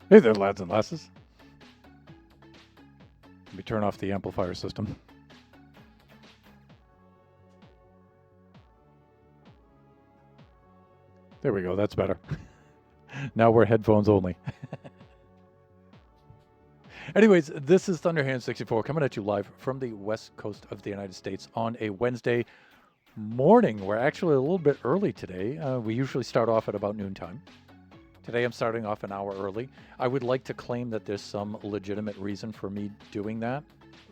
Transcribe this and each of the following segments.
Hey there, lads and lasses. Let me turn off the amplifier system. There we go, that's better. Now we're headphones only. Anyways, this is Thunderhand64 coming at you live from the west coast of the United States on a Wednesday morning. We're actually a little bit early today. We usually start off at about noontime. Today I'm starting off an hour early. I would like to claim that there's some legitimate reason for me doing that,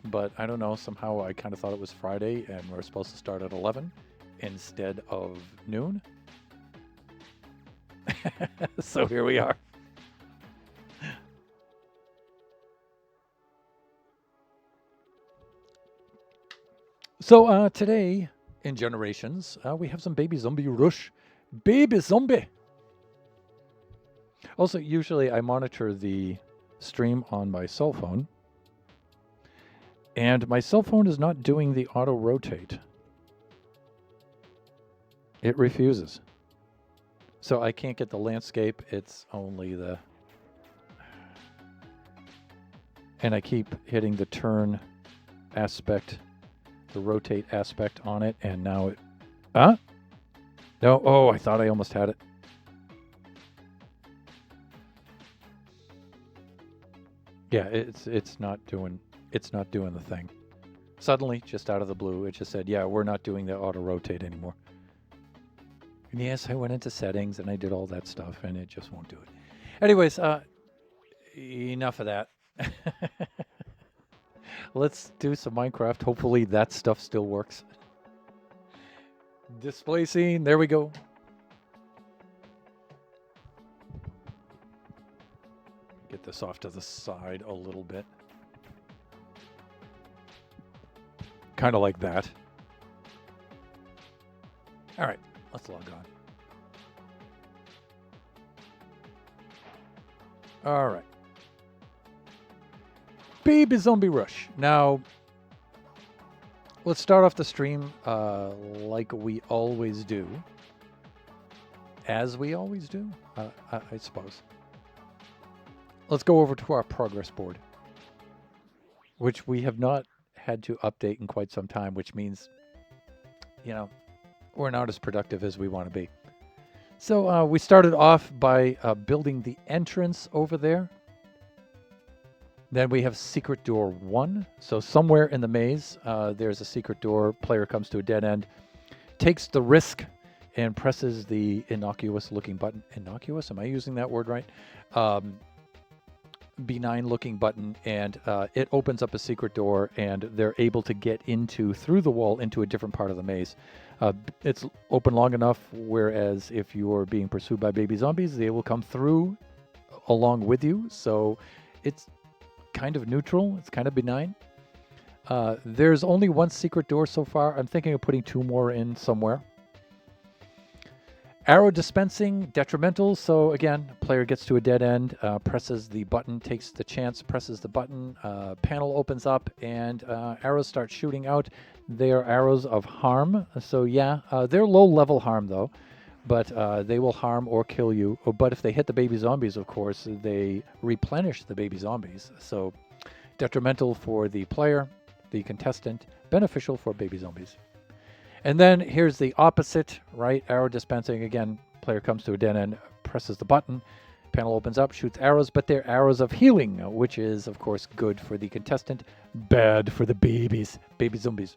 but I don't know, somehow I kind of thought it was Friday and we're supposed to start at 11 instead of noon. So here we are. So today in Generations, we have some Baby Zombie Rush. Baby Zombie! Also, usually I monitor the stream on my cell phone, and my cell phone is not doing the auto rotate. It refuses. So I can't get the landscape, it's only the... And I keep hitting the turn aspect, the rotate aspect on it, and now it... Huh? No, oh, I thought I almost had it. Yeah, it's not doing the thing. Suddenly, just out of the blue, it just said, yeah, we're not doing the auto rotate anymore. And yes, I went into settings and I did all that stuff and it just won't do it. Anyways, enough of that. Let's do some Minecraft. Hopefully that stuff still works. Display scene, there we go. Get this off to the side a little bit. Kind of like that. All right, let's log on. All right. Baby Zombie Rush. Now, let's start off the stream like we always do. As we always do, I suppose. Let's go over to our progress board, which we have not had to update in quite some time, which means, you know, we're not as productive as we want to be. So we started off by building the entrance over there. Then we have secret door 1. So somewhere in the maze, there's a secret door. Player comes to a dead end, takes the risk, and presses the innocuous looking button. Innocuous? Am I using that word right? Benign looking button, and it opens up a secret door, and they're able to get through the wall into a different part of the maze. It's open long enough, whereas if you're being pursued by baby zombies, they will come through along with you. So it's kind of neutral. It's kind of benign. There's only one secret door so far. I'm thinking of putting 2 more in somewhere. Arrow dispensing, detrimental. So again, player gets to a dead end, presses the button, takes the chance, presses the button, panel opens up, and arrows start shooting out. They are arrows of harm. So yeah, they're low level harm though, but they will harm or kill you. But if they hit the baby zombies, of course, they replenish the baby zombies. So detrimental for the player, the contestant, beneficial for baby zombies. And then here's the opposite, right? Arrow dispensing. Again, player comes to a dead end, presses the button, panel opens up, shoots arrows, but they're arrows of healing, which is, of course, good for the contestant, bad for the babies, baby zombies.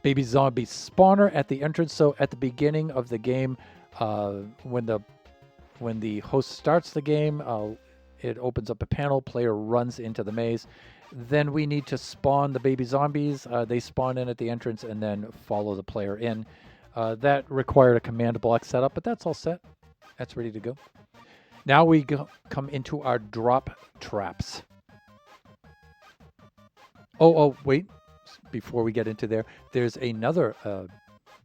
Baby zombie spawner at the entrance. So at the beginning of the game, when the host starts the game, it opens up a panel, player runs into the maze. Then we need to spawn the baby zombies. They spawn in at the entrance and then follow the player in. That required a command block setup, but that's all set. That's ready to go. Now we come into our drop traps. Oh, wait. Before we get into there, there's another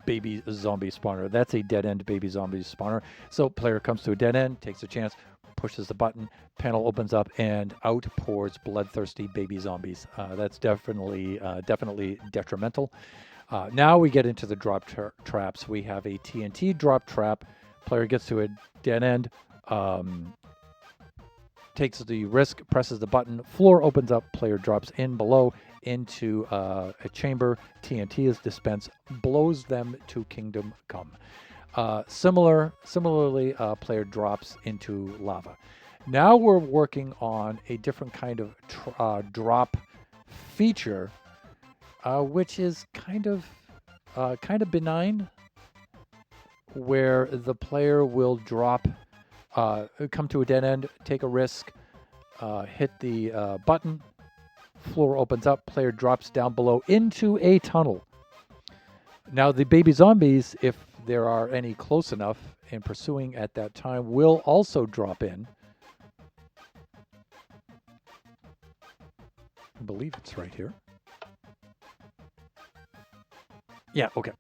baby zombie spawner. That's a dead end baby zombie spawner. So player comes to a dead end, takes a chance, pushes the button, panel opens up, and out pours bloodthirsty baby zombies. That's definitely detrimental. Now we get into the drop traps. We have a TNT drop trap. Player gets to a dead end, takes the risk, presses the button, floor opens up, player drops in below into a chamber. TNT is dispensed, blows them to kingdom come. Similarly, player drops into lava. Now we're working on a different kind of drop feature, which is kind of benign, where the player will drop, come to a dead end, take a risk, hit the button, floor opens up, player drops down below into a tunnel. Now the baby zombies, if there are any close enough and pursuing at that time, will also drop in. I believe it's right here. Yeah, okay.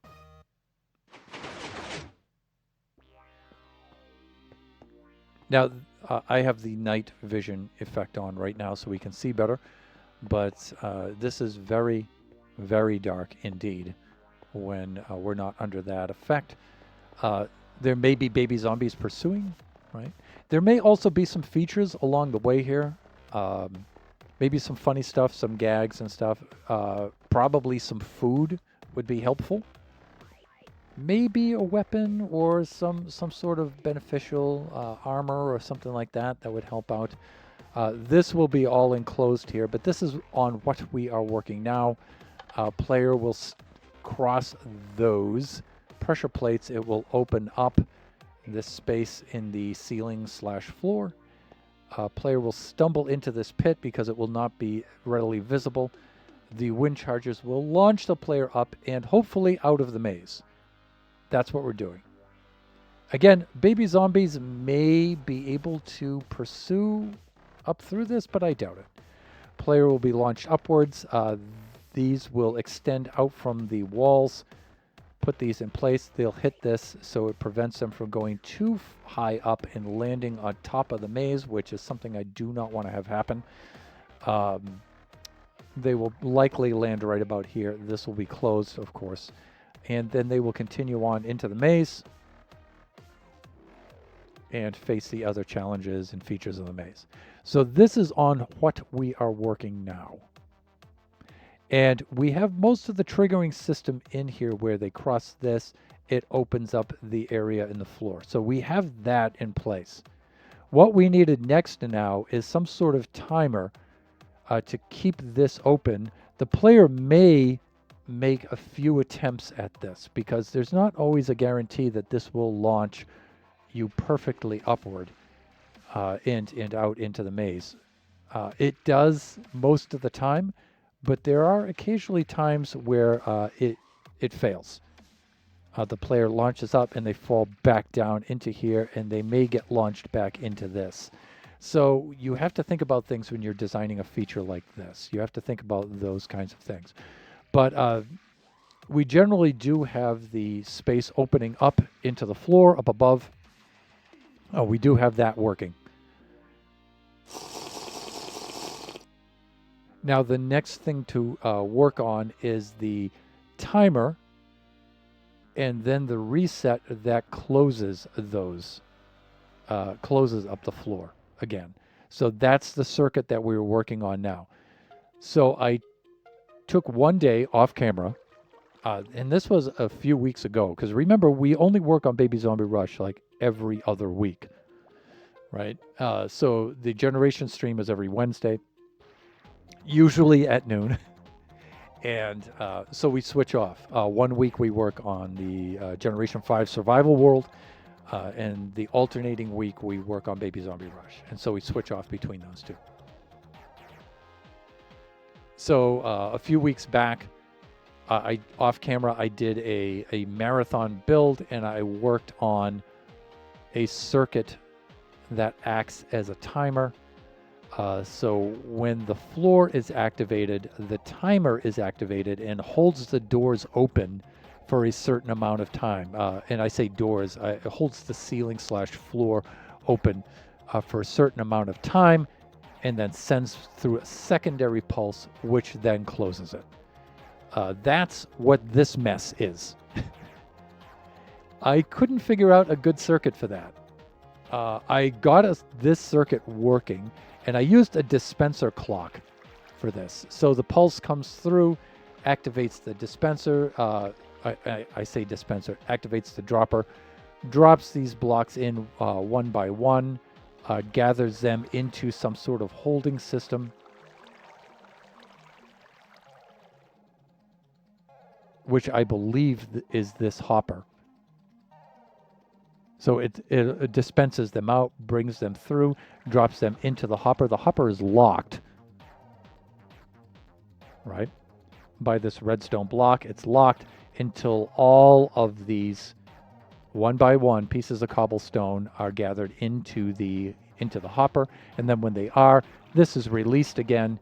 Now, I have the night vision effect on right now so we can see better, but this is very, very dark indeed when we're not under that effect. There may be baby zombies pursuing, right? There may also be some features along the way here. Maybe some funny stuff, some gags and stuff. Probably some food would be helpful. Maybe a weapon or some sort of beneficial armor or something like that would help out. This will be all enclosed here, but this is on what we are working now. Player will cross those pressure plates. It will open up this space in the ceiling/floor. Player will stumble into this pit because it will not be readily visible. The wind charges will launch the player up and hopefully out of the maze. That's what we're doing. Again, baby zombies may be able to pursue up through this, but I doubt it. Player will be launched upwards. These will extend out from the walls. Put these in place. They'll hit this so it prevents them from going too high up and landing on top of the maze, which is something I do not want to have happen. They will likely land right about here. This will be closed, of course. And then they will continue on into the maze and face the other challenges and features of the maze. So this is on what we are working now. And we have most of the triggering system in here where they cross this, it opens up the area in the floor. So we have that in place. What we needed next now is some sort of timer to keep this open. The player may make a few attempts at this because there's not always a guarantee that this will launch you perfectly upward and out into the maze. It does most of the time, but there are occasionally times where it fails. The player launches up and they fall back down into here, and they may get launched back into this. So you have to think about things when you're designing a feature like this. You have to think about those kinds of things. But we generally do have the space opening up into the floor up above. We do have that working. Now the next thing to work on is the timer and then the reset that closes those, closes up the floor again. So that's the circuit that we were working on now. So I took one day off camera, and this was a few weeks ago, because remember, we only work on Baby Zombie Rush like every other week, right? So the generation stream is every Wednesday, usually at noon. And so we switch off. 1 week we work on the Generation 5 Survival World, and the alternating week we work on Baby Zombie Rush. And so we switch off between those two. So a few weeks back, off camera, I did a marathon build, and I worked on a circuit that acts as a timer. So when the floor is activated, the timer is activated and holds the doors open for a certain amount of time. And I say doors, it holds the ceiling / floor open for a certain amount of time, and then sends through a secondary pulse, which then closes it. That's what this mess is. I couldn't figure out a good circuit for that. I got this circuit working, and I used a dispenser clock for this. So the pulse comes through, activates the dispenser. I say dispenser, activates the dropper, drops these blocks in one by one, gathers them into some sort of holding system, which I believe is this hopper. So it dispenses them out, brings them through, drops them into the hopper. The hopper is locked, right, by this redstone block. It's locked until all of these one by one pieces of cobblestone are gathered into the hopper. And then when they are, this is released again,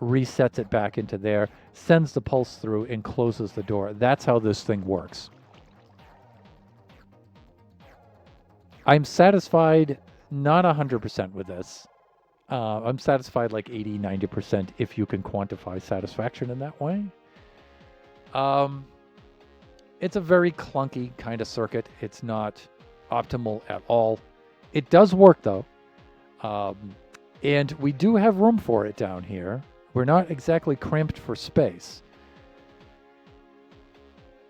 resets it back into there, sends the pulse through, and closes the door. That's how this thing works. I'm satisfied, not 100% with this. I'm satisfied like 80, 90% if you can quantify satisfaction in that way. It's a very clunky kind of circuit. It's not optimal at all. It does work though. And we do have room for it down here. We're not exactly cramped for space.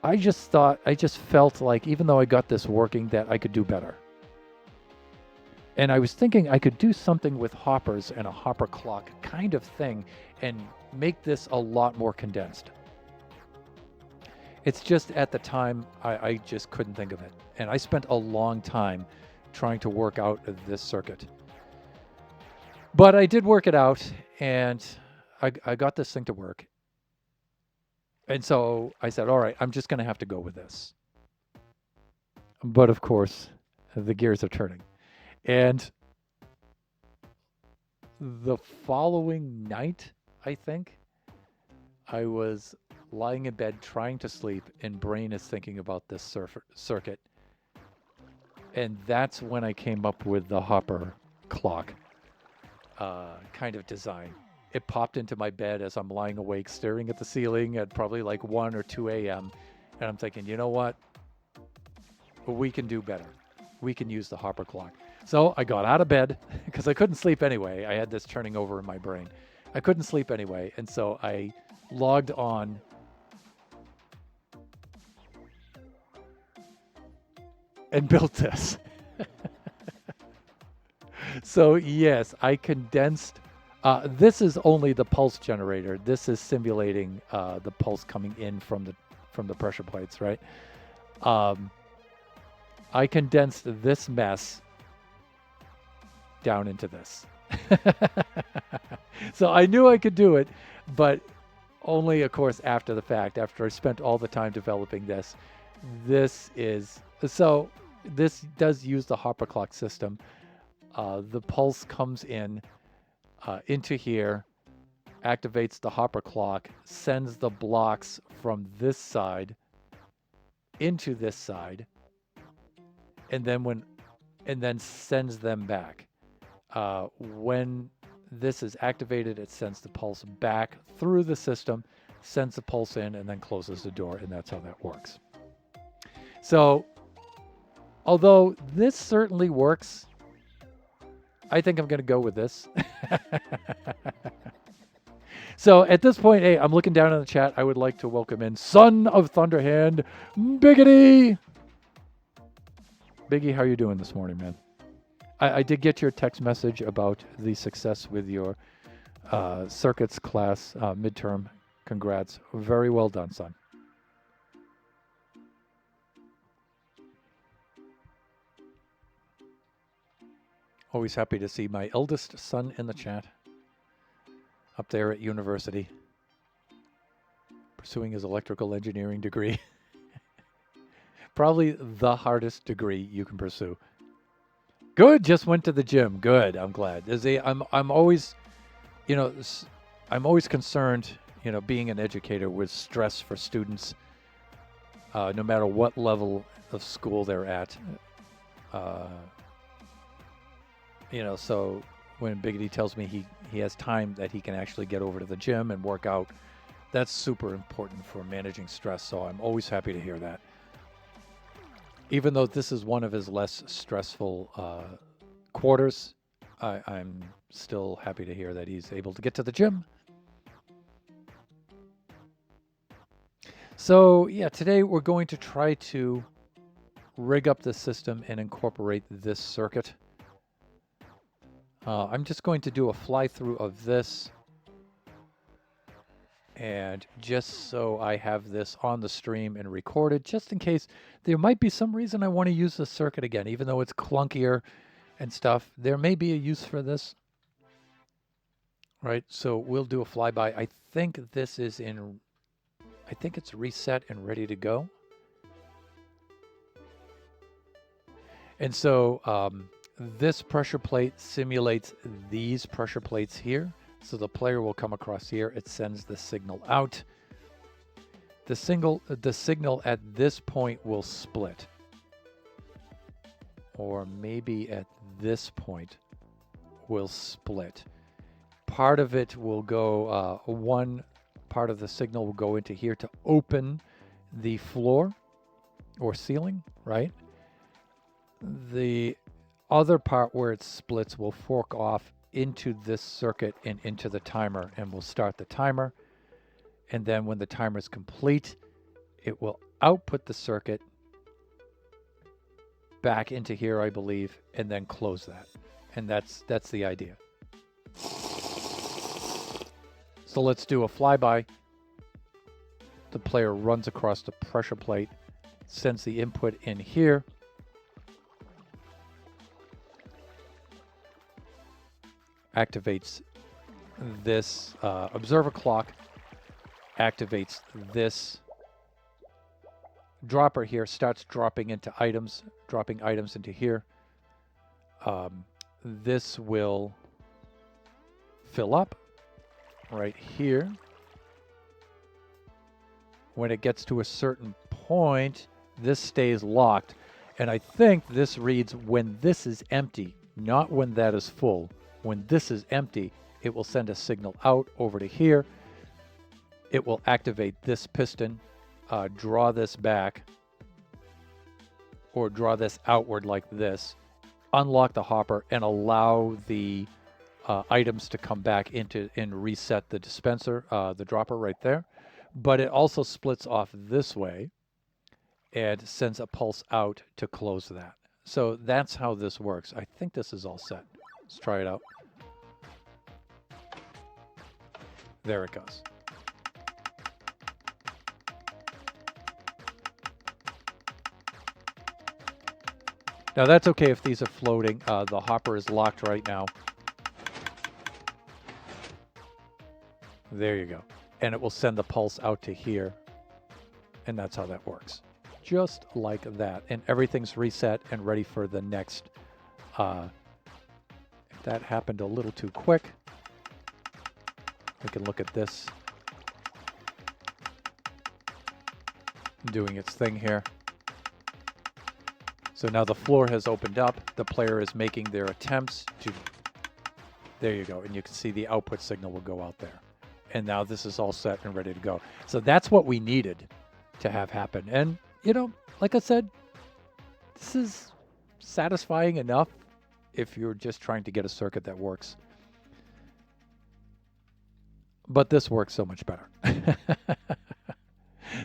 I just felt like even though I got this working, that I could do better. And I was thinking I could do something with hoppers and a hopper clock kind of thing and make this a lot more condensed. It's just at the time, I just couldn't think of it. And I spent a long time trying to work out this circuit. But I did work it out, and I got this thing to work. And so I said, all right, I'm just going to have to go with this. But of course, the gears are turning. And the following night, I think, I was lying in bed trying to sleep, and brain is thinking about this circuit. And that's when I came up with the hopper clock kind of design. It popped into my bed as I'm lying awake, staring at the ceiling at probably like 1 or 2 a.m. And I'm thinking, you know what? We can do better. We can use the hopper clock. So I got out of bed because I couldn't sleep anyway. I had this turning over in my brain. I couldn't sleep anyway. And so I logged on and built this. So yes, I condensed. This is only the pulse generator. This is simulating the pulse coming in from the pressure plates, right? Um, I condensed this mess down into this. So I knew I could do it, but only, of course, after the fact. After I spent all the time developing this, so this does use the Hopper clock system. The pulse comes in into here, activates the Hopper clock, sends the blocks from this side into this side, and then sends them back. When this is activated, it sends the pulse back through the system, sends the pulse in, and then closes the door, and that's how that works. So, although this certainly works, I think I'm going to go with this. So at this point, hey, I'm looking down in the chat. I would like to welcome in Son of Thunderhand, Biggity. Biggie, how are you doing this morning, man? I did get your text message about the success with your circuits class midterm. Congrats. Very well done, son. Always happy to see my eldest son in the chat up there at university, pursuing his electrical engineering degree. Probably the hardest degree you can pursue. Good, just went to the gym. Good, I'm glad. I'm always, I'm always concerned, being an educator, with stress for students, no matter what level of school they're at. So when Biggity tells me he has time that he can actually get over to the gym and work out, that's super important for managing stress. So I'm always happy to hear that. Even though this is one of his less stressful quarters, I'm still happy to hear that he's able to get to the gym. So yeah, today we're going to try to rig up the system and incorporate this circuit. I'm just going to do a fly through of this. And just so I have this on the stream and recorded, just in case there might be some reason I want to use the circuit again, even though it's clunkier and stuff, there may be a use for this. Right, so we'll do a flyby. I think it's reset and ready to go. And so this pressure plate simulates these pressure plates here. So the player will come across here. It sends the signal out. The signal at this point will split. Or maybe at this point will split. Part of it will go, one part of the signal will go into here to open the floor or ceiling, right? The other part where it splits will fork off into this circuit and into the timer, and we'll start the timer. And then when the timer is complete, it will output the circuit back into here, I believe, and then close that. And that's the idea. So let's do a flyby. The player runs across the pressure plate, sends the input in here. Activates this observer clock, activates this dropper here, starts dropping into items, dropping items into here. This will fill up right here. When it gets to a certain point, this stays locked. And I think this reads when this is empty, not when that is full. When this is empty, it will send a signal out over to here. It will activate this piston, draw this back, or draw this outward like this, unlock the hopper and allow the items to come back into and reset the dispenser, the dropper right there. But it also splits off this way and sends a pulse out to close that. So that's how this works. I think this is all set. Let's try it out. There it goes. Now that's okay if these are floating. The hopper is locked right now. There you go. And it will send the pulse out to here. And that's how that works. Just like that. And everything's reset and ready for the next. If that happened a little too quick, we can look at this. Doing its thing here. So now the floor has opened up. The player is making their attempts to... There you go. And you can see the output signal will go out there. And now this is all set and ready to go. So that's what we needed to have happen. And, you know, like I said, this is satisfying enough if you're just trying to get a circuit that works. But this works so much better.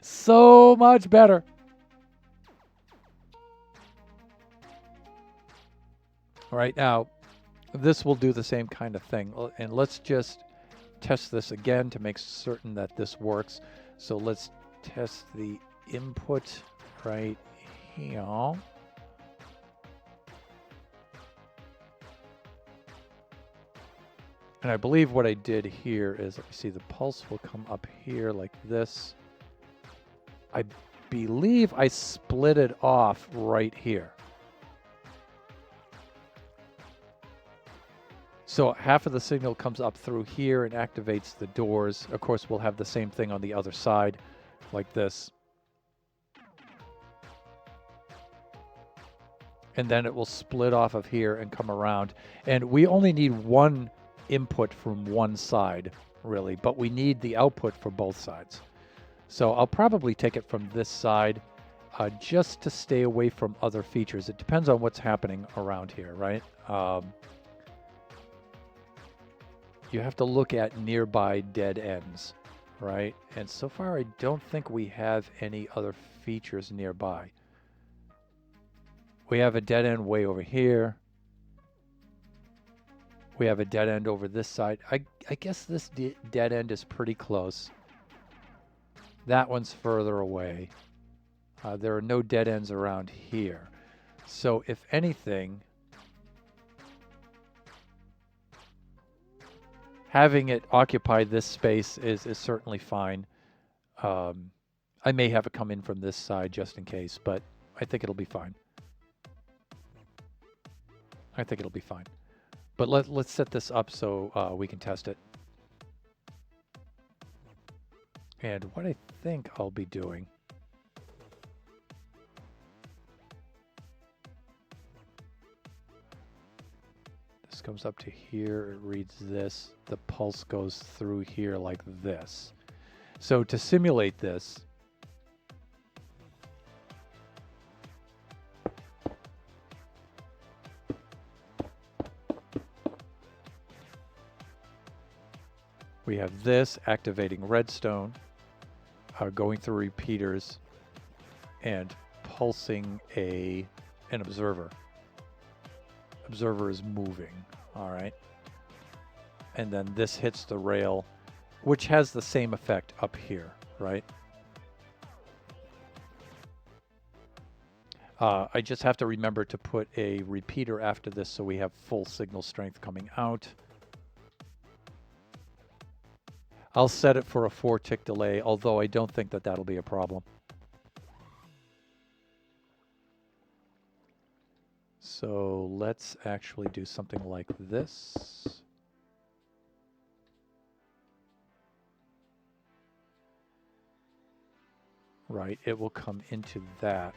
So much better. All right, now this will do the same kind of thing. And let's just test this again to make certain that this works. So let's test the input right here. And I believe what I did here is, let me see, the pulse will come up here like this. I believe I split it off right here. So half of the signal comes up through here and activates the doors. Of course, we'll have the same thing on the other side, like this. And then it will split off of here and come around. And we only need one input from one side, really, but we need the output for both sides. So I'll probably take it from this side just to stay away from other features. It depends on what's happening around here, right? You have to look at nearby dead ends, right? And so far, I don't think we have any other features nearby. We have a dead end way over here. We have a dead end over this side. I guess this dead end is pretty close. That one's further away. There are no dead ends around here. So if anything, having it occupy this space is certainly fine. I may have it come in from this side just in case, but I think it'll be fine. I think it'll be fine. But let's set this up so we can test it. And what I think I'll be doing this comes up to here, it reads this, the pulse goes through here like this. So to simulate this, we have this activating redstone, going through repeaters, and pulsing an observer. Observer is moving, all right? And then this hits the rail, which has the same effect up here, right? I just have to remember to put a repeater after this so we have full signal strength coming out. I'll set it for a 4-tick delay, although I don't think that that'll be a problem. So let's actually do something like this. Right, it will come into that.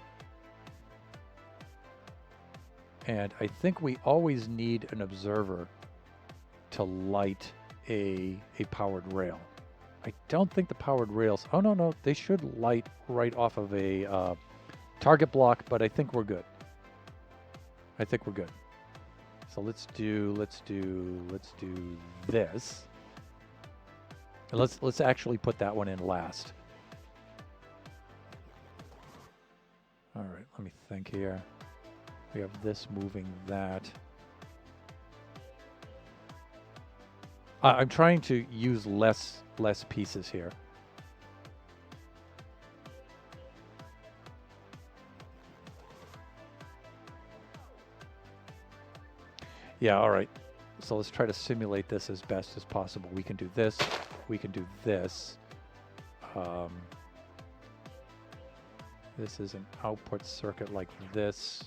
And I think we always need an observer to light a powered rail. I don't think the powered rails, oh no, they should light right off of a target block, but I think we're good. I think we're good. So let's do this. And let's actually put that one in last. All right, let me think here. We have this moving that. I'm trying to use less pieces here. Yeah, all right. So let's try to simulate this as best as possible. We can do this. We can do this. This is an output circuit like this.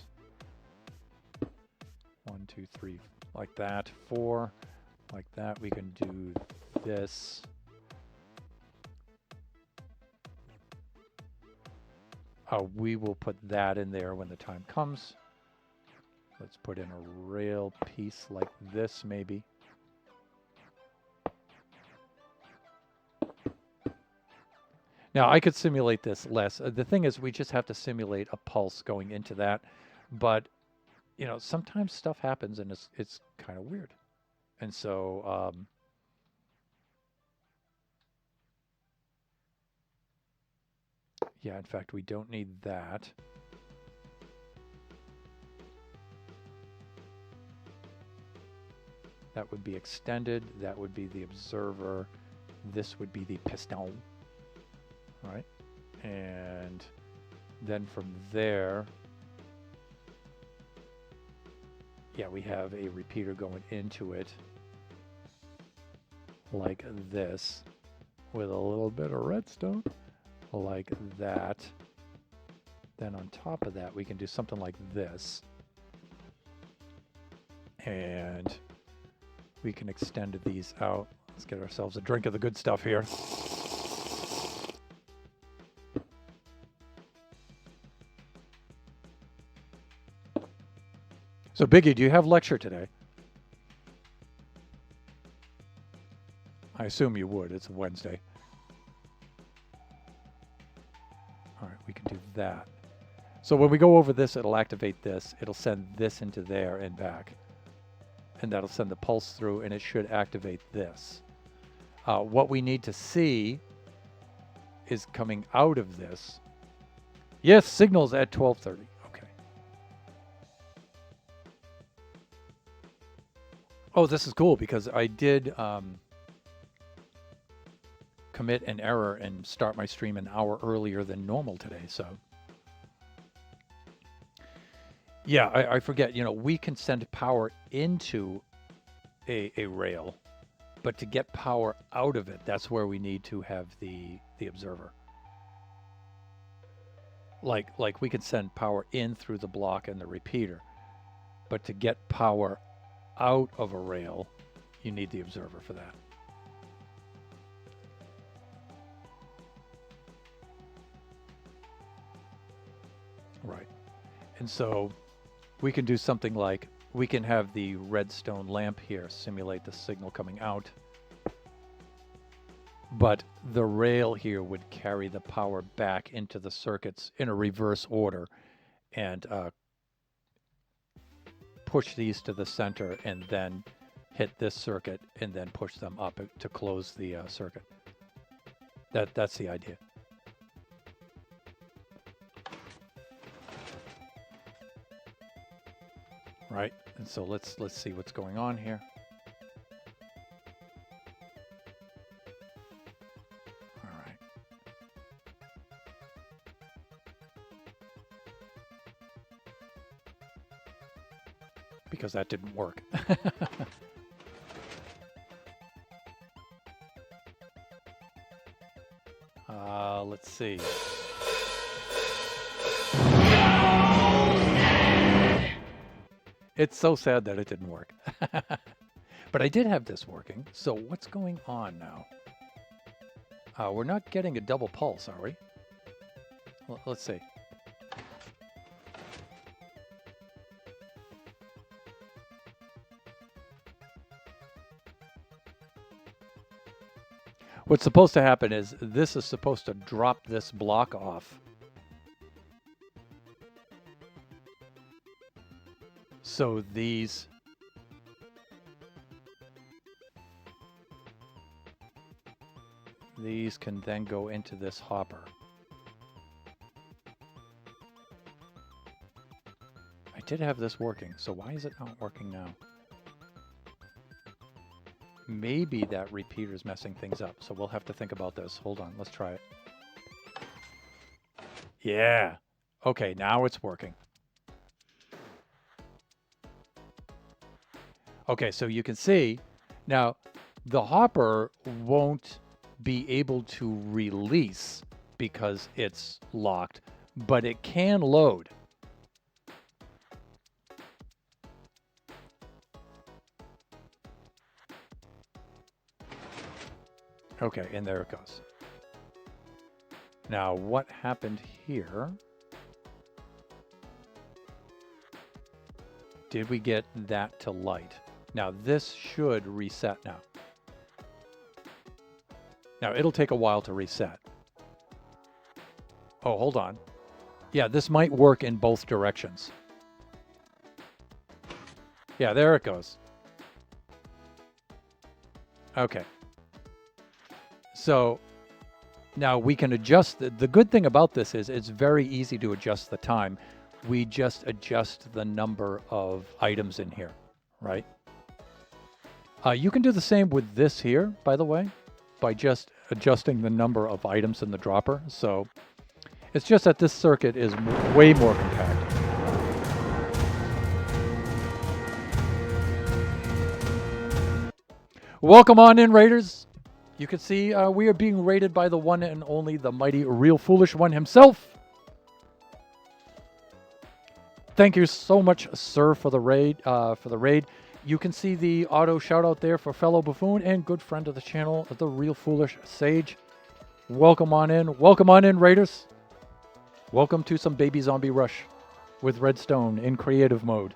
1, 2, 3, like that. 4, like that. We can do this. We will put that in there when the time comes. Let's put in a rail piece like this, maybe. Now, I could simulate this less. The thing is, we just have to simulate a pulse going into that. But, you know, sometimes stuff happens and it's kind of weird. And so, yeah, in fact, we don't need that. That would be extended. That would be the observer. This would be the piston. All right. And then from there, yeah, we have a repeater going into it like this with a little bit of redstone like that. Then on top of that, we can do something like this. And we can extend these out. Let's get ourselves a drink of the good stuff here. So Biggie, do you have lecture today? I assume you would. It's Wednesday. All right, we can do that. So when we go over this, it'll activate this. It'll send this into there and back. And that'll send the pulse through, and it should activate this. What we need to see is coming out of this. Yes, signals at 12:30. Okay. Oh, this is cool because I did commit an error and start my stream an hour earlier than normal today. So, yeah, I forget. You know, we can send power into a rail, but to get power out of it, that's where we need to have the observer. Like we can send power in through the block and the repeater, but to get power out of a rail, you need the observer for that. Right. And so we can do something like, we can have the redstone lamp here simulate the signal coming out, but the rail here would carry the power back into the circuits in a reverse order and push these to the center and then hit this circuit and then push them up to close the circuit. That's the idea. Right, and so let's see what's going on here. All right. Because that didn't work. Let's see. It's so sad that it didn't work. But I did have this working. So what's going on now? We're not getting a double pulse, are we? Well, let's see. What's supposed to happen is this is supposed to drop this block off. So these these can then go into this hopper. I did have this working, so why is it not working now? Maybe that repeater is messing things up, so we'll have to think about this. Hold on, let's try it. Yeah. Okay, now it's working. Okay, so you can see now the hopper won't be able to release because it's locked, but it can load. Okay, and there it goes. Now, what happened here? Did we get that to light? Now, this should reset now. Now, it'll take a while to reset. Oh, hold on. Yeah, this might work in both directions. Yeah, there it goes. Okay. So now we can adjust. The good thing about this is it's very easy to adjust the time. We just adjust the number of items in here, right? You can do the same with this here, by the way, by just adjusting the number of items in the dropper. So it's just that this circuit is way more compact. Welcome on in, Raiders. You can see we are being raided by the one and only, the mighty Real Foolish One himself. Thank you so much, sir, for the raid. You can see the auto shout out there for fellow buffoon and good friend of the channel, the Real Foolish Sage. Welcome on in. Welcome on in, Raiders. Welcome to some Baby Zombie Rush with Redstone in creative mode.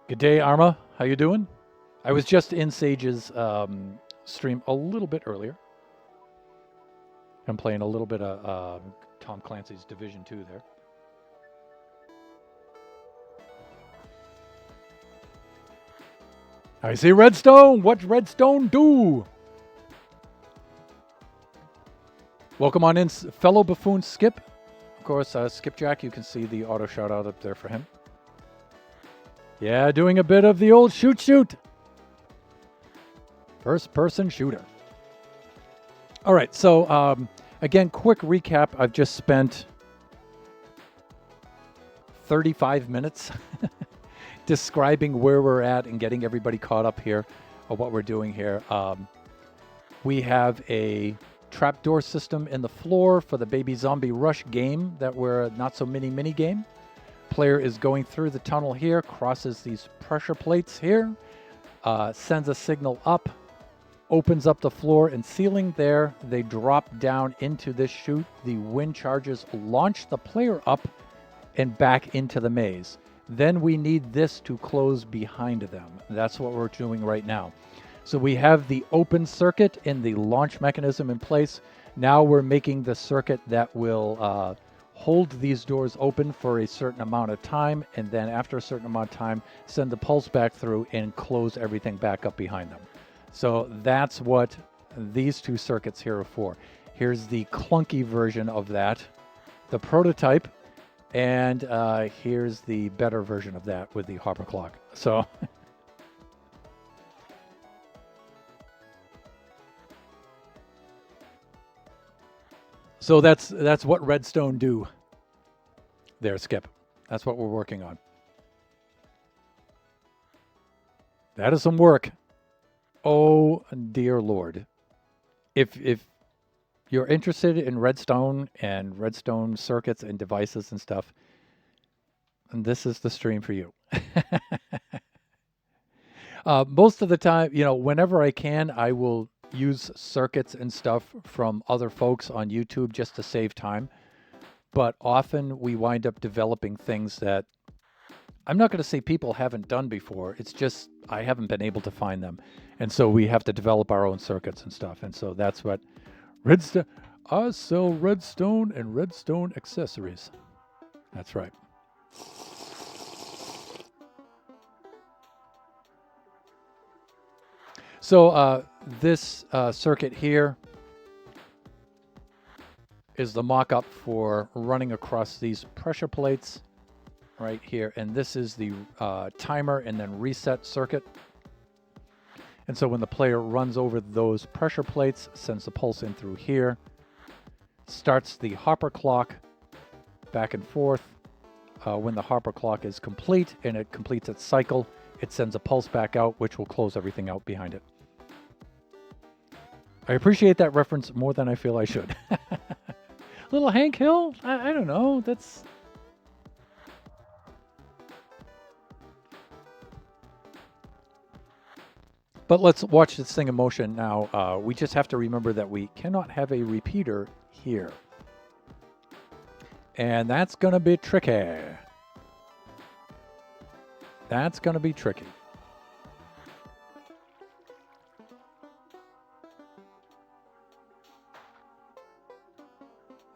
Good day, Arma. How you doing? I was just in Sage's stream a little bit earlier. I'm playing a little bit of Tom Clancy's Division 2 there. I see Redstone. What Redstone do? Welcome on in, fellow buffoon Skip. Of course, Skipjack, you can see the auto shout out up there for him. Yeah, doing a bit of the old shoot. First person shooter. All right, so again, quick recap. I've just spent 35 minutes describing where we're at and getting everybody caught up here of what we're doing here. We have a trapdoor system in the floor for the Baby Zombie Rush game that we're not so mini game. Player is going through the tunnel here, crosses these pressure plates here, sends a signal up, opens up the floor and ceiling there. They drop down into this chute. The wind charges launch the player up and back into the maze. Then we need this to close behind them. That's what we're doing right now. So we have the open circuit and the launch mechanism in place. Now we're making the circuit that will hold these doors open for a certain amount of time, and then after a certain amount of time, send the pulse back through and close everything back up behind them. So that's what these two circuits here are for. Here's the clunky version of that, the prototype, and here's the better version of that with the hopper clock. So so that's what Redstone do. There, Skip. That's what we're working on. That is some work. Oh, dear Lord. If you're interested in Redstone and Redstone circuits and devices and stuff, and this is the stream for you. Most of the time, whenever I can, I will use circuits and stuff from other folks on YouTube just to save time. But often we wind up developing things that I'm not going to say people haven't done before. It's just I haven't been able to find them. And so we have to develop our own circuits and stuff. And so that's what Redstone. I sell Redstone and Redstone accessories. That's right. So this circuit here is the mock-up for running across these pressure plates right here. And this is the timer and then reset circuit. And so when the player runs over those pressure plates, sends the pulse in through here, starts the hopper clock back and forth. When the hopper clock is complete and it completes its cycle, it sends a pulse back out, which will close everything out behind it. I appreciate that reference more than I feel I should. Little Hank Hill? I don't know. That's... But let's watch this thing in motion now. We just have to remember that we cannot have a repeater here. And that's going to be tricky. That's going to be tricky.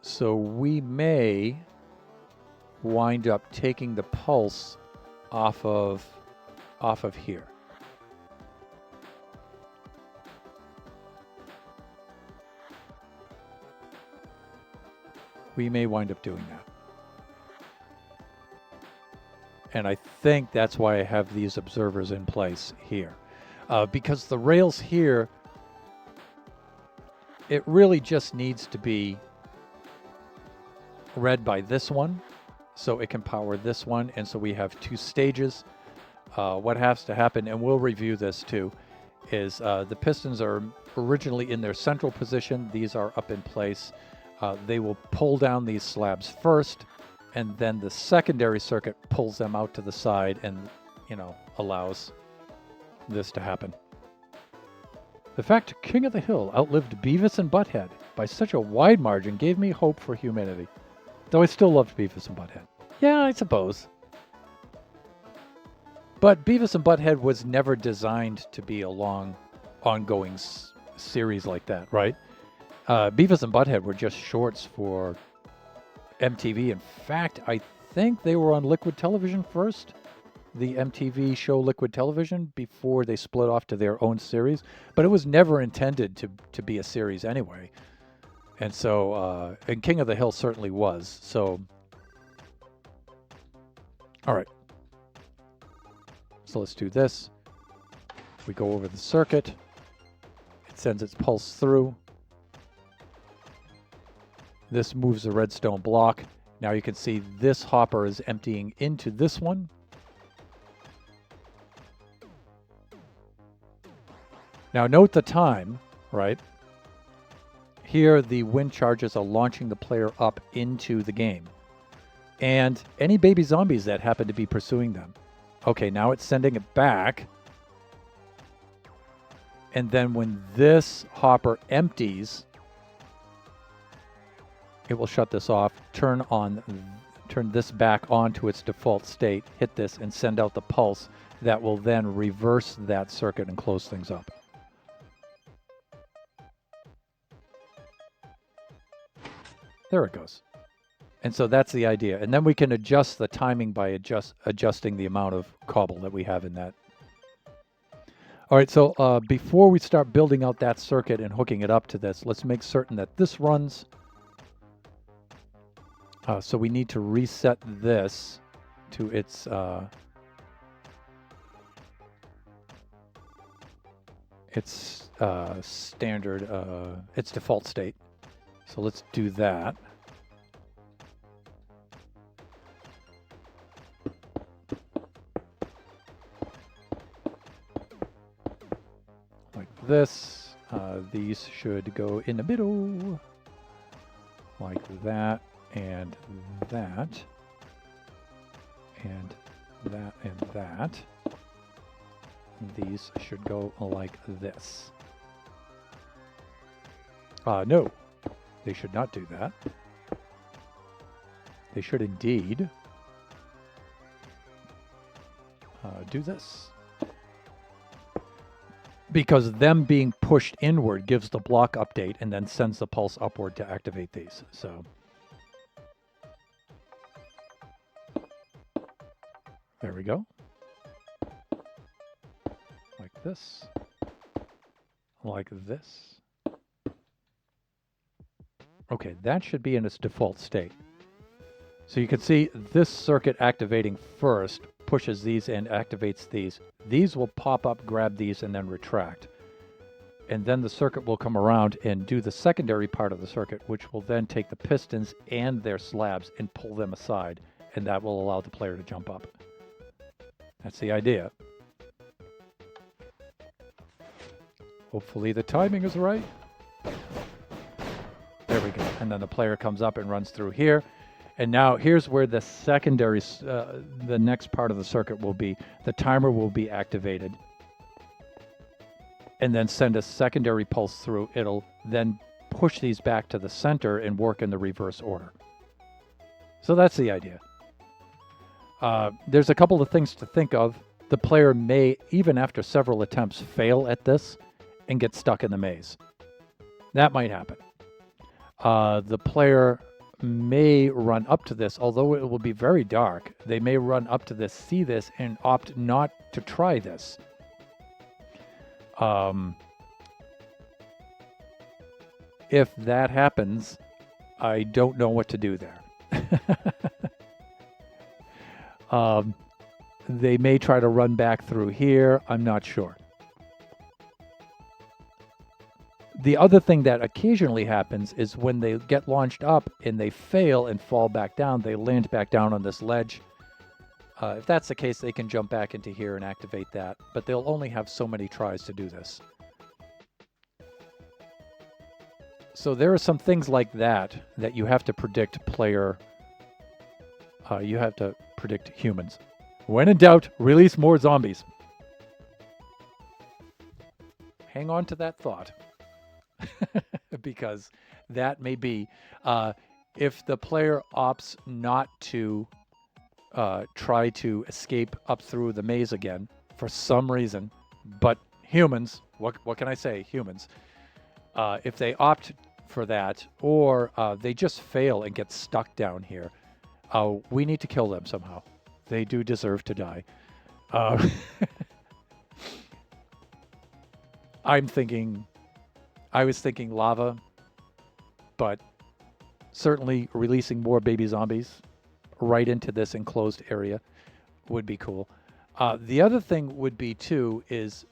So we may wind up taking the pulse off of here. We may wind up doing that. And I think that's why I have these observers in place here. Because the rails here, it really just needs to be read by this one, so it can power this one. And so we have two stages. What has to happen, and we'll review this too, is the pistons are originally in their central position. These are up in place. They will pull down these slabs first, and then the secondary circuit pulls them out to the side and, allows this to happen. The fact King of the Hill outlived Beavis and Butthead by such a wide margin gave me hope for humanity. Though I still loved Beavis and Butthead. Yeah, I suppose. But Beavis and Butthead was never designed to be a long, ongoing series like that, right? Beavis and Butthead were just shorts for MTV. In fact, I think they were on Liquid Television first, the MTV show Liquid Television, before they split off to their own series. But it was never intended to be a series anyway. And so, and King of the Hill certainly was. So, all right. So let's do this. We go over the circuit. It sends its pulse through. This moves the redstone block. Now you can see this hopper is emptying into this one. Now note the time, right? Here the wind charges are launching the player up into the game. And any baby zombies that happen to be pursuing them. Okay, now it's sending it back. And then when this hopper empties, it will shut this off, turn this back onto its default state, hit this, and send out the pulse that will then reverse that circuit and close things up. There it goes. And so that's the idea. And then we can adjust the timing by adjusting the amount of cobble that we have in that. All right, so before we start building out that circuit and hooking it up to this, let's make certain that this runs. So we need to reset this to its standard, its default state. So let's do that. Like this. These should go in the middle. Like that, and that, and that, and that. These should go like this. No. They should not do that. They should indeed do this. Because them being pushed inward gives the block update and then sends the pulse upward to activate these. So there we go. Like this. like this. Okay, that should be in its default state. So you can see this circuit activating first pushes these and activates these. These will pop up, grab these, and then retract. And then the circuit will come around and do the secondary part of the circuit, which will then take the pistons and their slabs and pull them aside, and that will allow the player to jump up. That's the idea. Hopefully the timing is right. There we go. And then the player comes up and runs through here. And now here's where the secondary, the next part of the circuit will be. The timer will be activated and then send a secondary pulse through. It'll then push these back to the center and work in the reverse order. So that's the idea. There's a couple of things to think of. The player may, even after several attempts, fail at this and get stuck in the maze. That might happen. The player may run up to this, although it will be very dark. They may run up to this, see this, and opt not to try this. If that happens, I don't know what to do there. They may try to run back through here. I'm not sure. The other thing that occasionally happens is when they get launched up and they fail and fall back down, they land back down on this ledge. If that's the case, they can jump back into here and activate that, but they'll only have so many tries to do this. So there are some things like that that you have to predict player. You have to predict humans. When in doubt, release more zombies. Hang on to that thought. Because that may be, if the player opts not to try to escape up through the maze again for some reason, but humans, what can I say? Humans, if they opt for that, or they just fail and get stuck down here, we need to kill them somehow. They do deserve to die. I was thinking lava, but certainly releasing more baby zombies right into this enclosed area would be cool. The other thing would be too is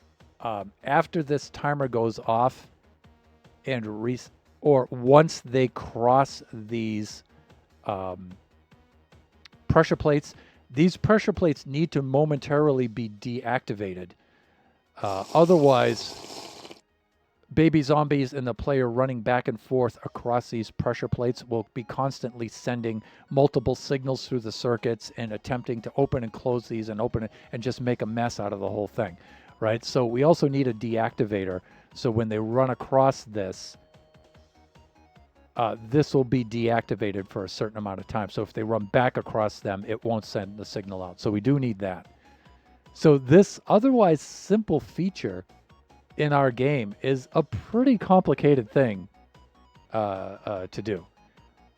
after this timer goes off and or once they cross these pressure plates, these pressure plates need to momentarily be deactivated. Otherwise, baby zombies and the player running back and forth across these pressure plates will be constantly sending multiple signals through the circuits and attempting to open and close these and open it and just make a mess out of the whole thing, right? So we also need a deactivator. So when they run across this, this will be deactivated for a certain amount of time. So if they run back across them, it won't send the signal out. So we do need that. So this otherwise simple feature in our game is a pretty complicated thing to do.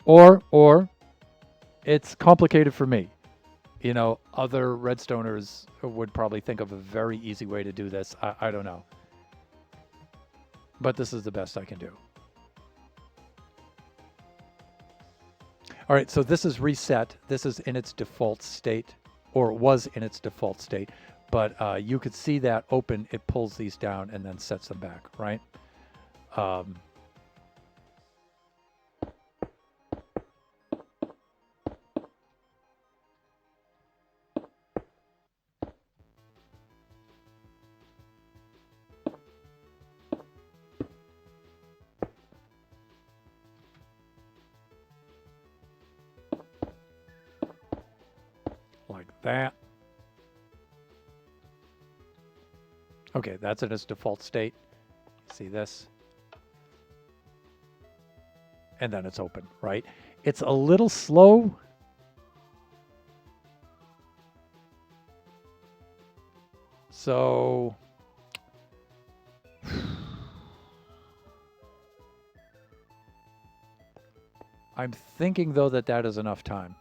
Or it's complicated for me. You know, other Redstoners would probably think of a very easy way to do this. I don't know. But this is the best I can do. All right, so this is reset. This is in its default state, or was in its default state. But you could see that open, it pulls these down and then sets them back, right? Like that. Okay, that's in its default state. See this? And then it's open, right? It's a little slow. So I'm thinking, though, that is enough time.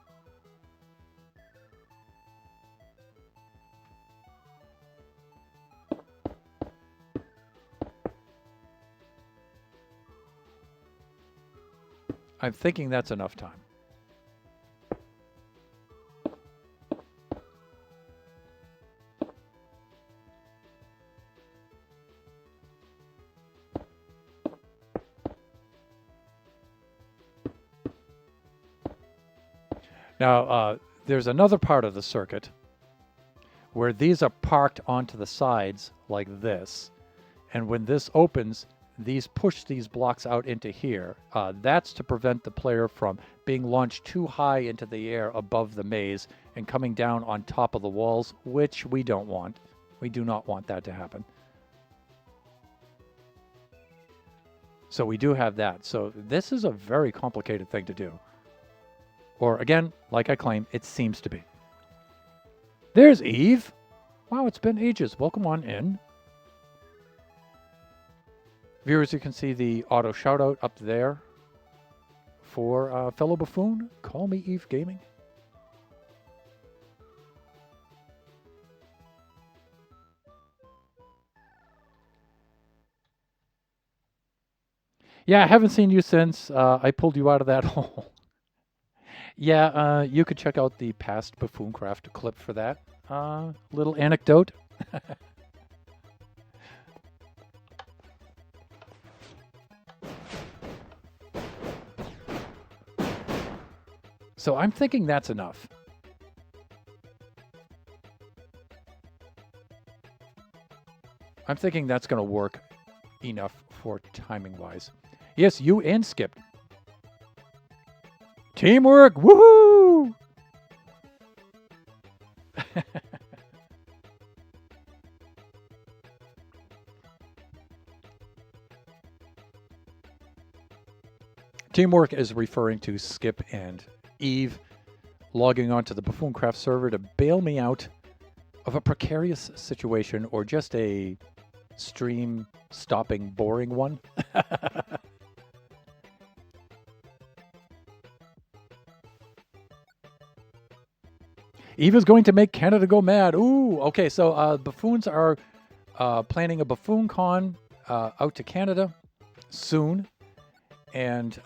I'm thinking that's enough time. Now, there's another part of the circuit where these are parked onto the sides like this. And when this opens, these push these blocks out into here. That's to prevent the player from being launched too high into the air above the maze and coming down on top of the walls, which we don't want. We do not want that to happen. So we do have that. So this is a very complicated thing to do. Or again, like I claim, it seems to be. There's Eve. Wow, it's been ages. Welcome on in. Viewers, you can see the auto shout out up there for fellow buffoon. Call me Eve Gaming. Yeah, I haven't seen you since I pulled you out of that hole. Yeah, you could check out the past Buffooncraft clip for that. Little anecdote. So I'm thinking that's enough. I'm thinking that's going to work enough for timing-wise. Yes, you and Skip. Teamwork! Woohoo! Teamwork is referring to Skip and Eve logging onto the Buffooncraft server to bail me out of a precarious situation or just a stream stopping boring one. Eve is going to make Canada go mad. Ooh, okay. So buffoons are planning a BuffoonCon out to Canada soon, and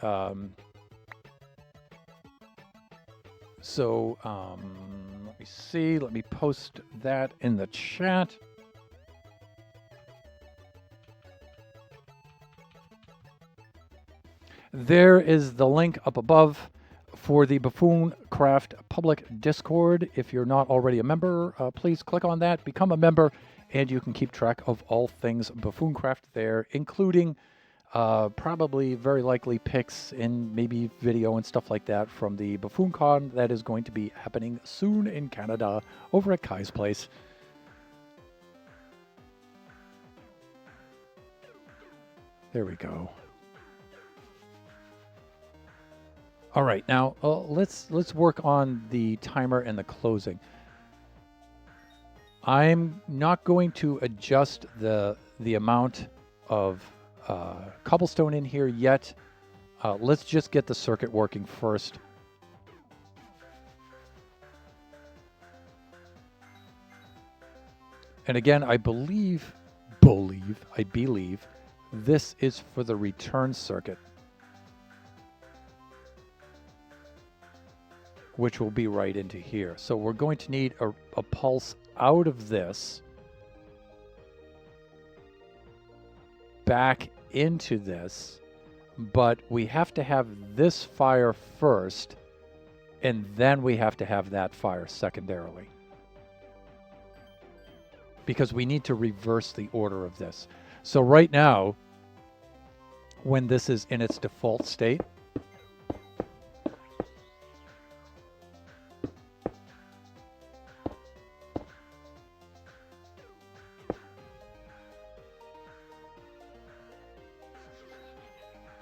so let me see. Let me post that in the chat. There is the link up above for the Buffooncraft public Discord. If you're not already a member, please click on that, become a member, and you can keep track of all things Buffooncraft there, including probably very likely pics and maybe video and stuff like that from the BuffoonCon that is going to be happening soon in Canada over at Kai's place. There we go. All right, now let's work on the timer and the closing. I'm not going to adjust the amount of cobblestone in here yet. Let's just get the circuit working first. And again, I believe this is for the return circuit, which will be right into here. So we're going to need a pulse out of this, back into this, but we have to have this fire first, and then we have to have that fire secondarily. Because we need to reverse the order of this. So right now, when this is in its default state,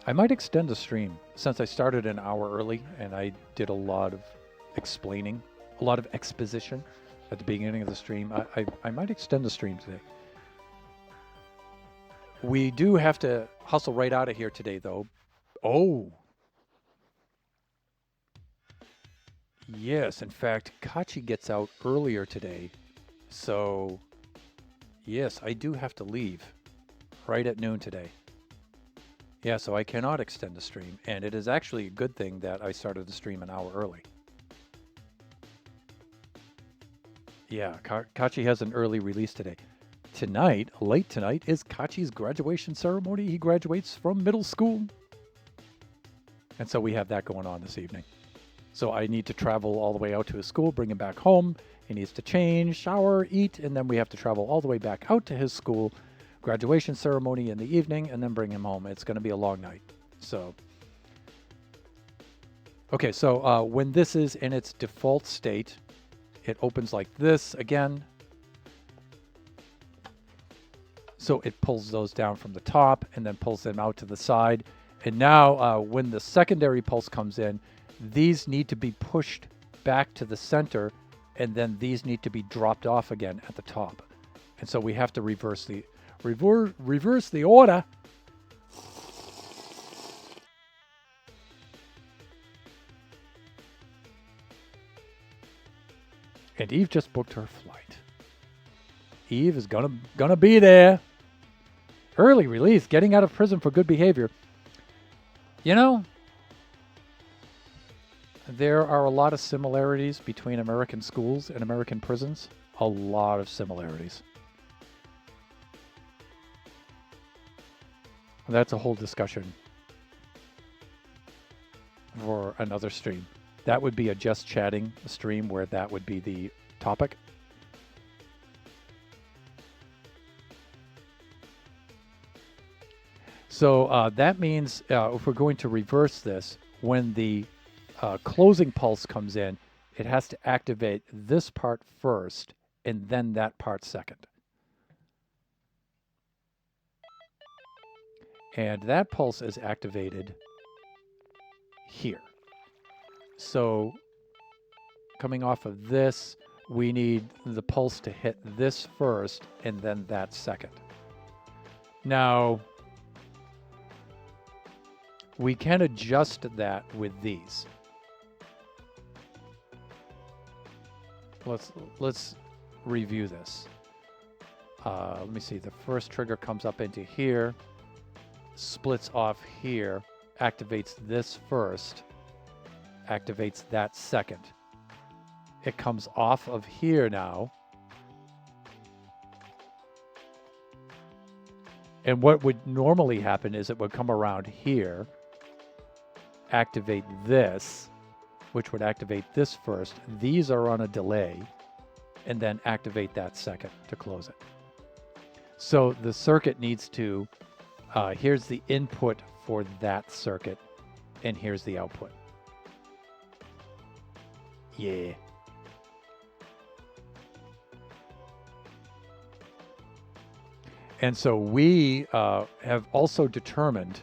I might extend the stream since I started an hour early and I did a lot of explaining, a lot of exposition at the beginning of the stream. I might extend the stream today. We do have to hustle right out of here today, though. Oh. Yes, in fact, Kachi gets out earlier today. So, yes, I do have to leave right at noon today. Yeah, so I cannot extend the stream, and it is actually a good thing that I started the stream an hour early. Yeah, Kachi has an early release today. Tonight, late tonight, is Kachi's graduation ceremony. He graduates from middle school. And so we have that going on this evening. So I need to travel all the way out to his school, bring him back home. He needs to change, shower, eat, and then we have to travel all the way back out to his school, graduation ceremony in the evening, and then bring him home. It's going to be a long night. So, okay, so when this is in its default state, it opens like this again. So it pulls those down from the top and then pulls them out to the side. And now when the secondary pulse comes in, these need to be pushed back to the center, and then these need to be dropped off again at the top. And so we have to reverse the order. And Eve just booked her flight. Eve is gonna be there. Early release, getting out of prison for good behavior. You know, there are a lot of similarities between American schools and American prisons. A lot of similarities. That's a whole discussion for another stream. That would be a just chatting stream where that would be the topic. So that means if we're going to reverse this, when the closing pulse comes in, it has to activate this part first and then that part second. And that pulse is activated here. So coming off of this, we need the pulse to hit this first and then that second. Now, we can adjust that with these. Let's review this. Let me see. The first trigger comes up into here, splits off here, activates this first, activates that second. It comes off of here now. And what would normally happen is it would come around here, activate this, which would activate this first. These are on a delay, and then activate that second to close it. So the circuit needs to, here's the input for that circuit, and here's the output. Yeah. And so we have also determined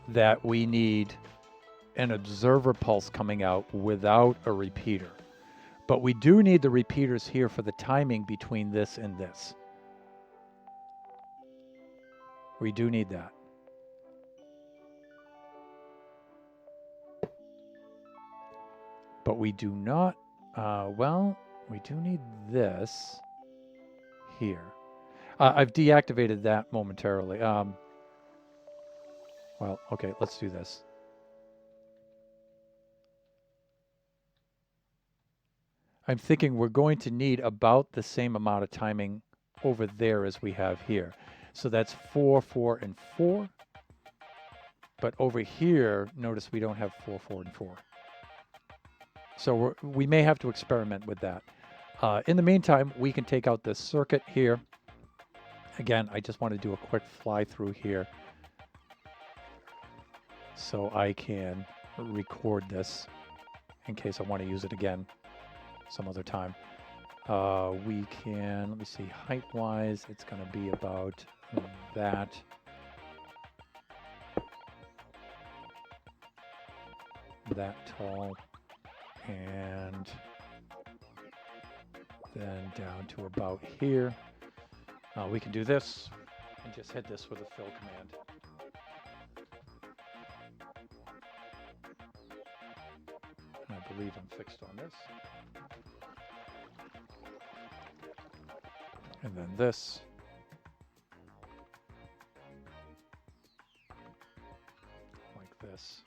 that we need an observer pulse coming out without a repeater. But we do need the repeaters here for the timing between this and this. We do need that. But we do not, well, we do need this here. I've deactivated that momentarily. Well, okay, let's do this. I'm thinking we're going to need about the same amount of timing over there as we have here. So that's 4, 4, and 4. But over here, notice we don't have 4, 4, and 4. So we may have to experiment with that. In the meantime, we can take out this circuit here. Again, I just want to do a quick fly through here so I can record this in case I want to use it again some other time. We can, let me see, height-wise, it's going to be about that. That tall. And then down to about here. We can do this and just hit this with a fill command. And I believe I'm fixed on this. And then this. this.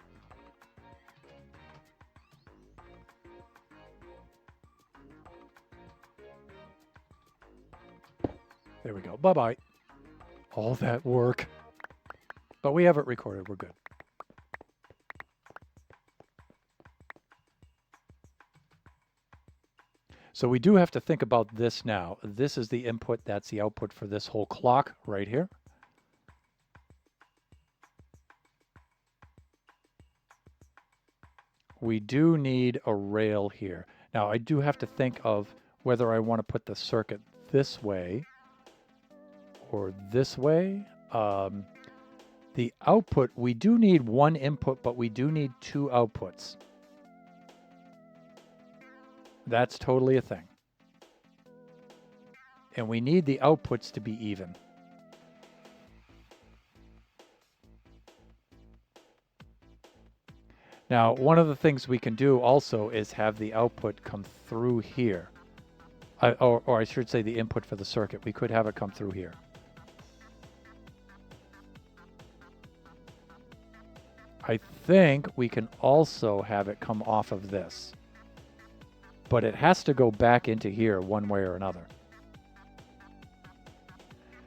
There we go. Bye-bye. All that work. But we have it recorded. We're good. So we do have to think about this now. This is the input. That's the output for this whole clock right here. We do need a rail here. Now I do have to think of whether I want to put the circuit this way or this way. The output, we do need one input, but we do need two outputs. That's totally a thing. And we need the outputs to be even. Now, one of the things we can do also is have the output come through here. Or I should say the input for the circuit. We could have it come through here. I think we can also have it come off of this. But it has to go back into here one way or another.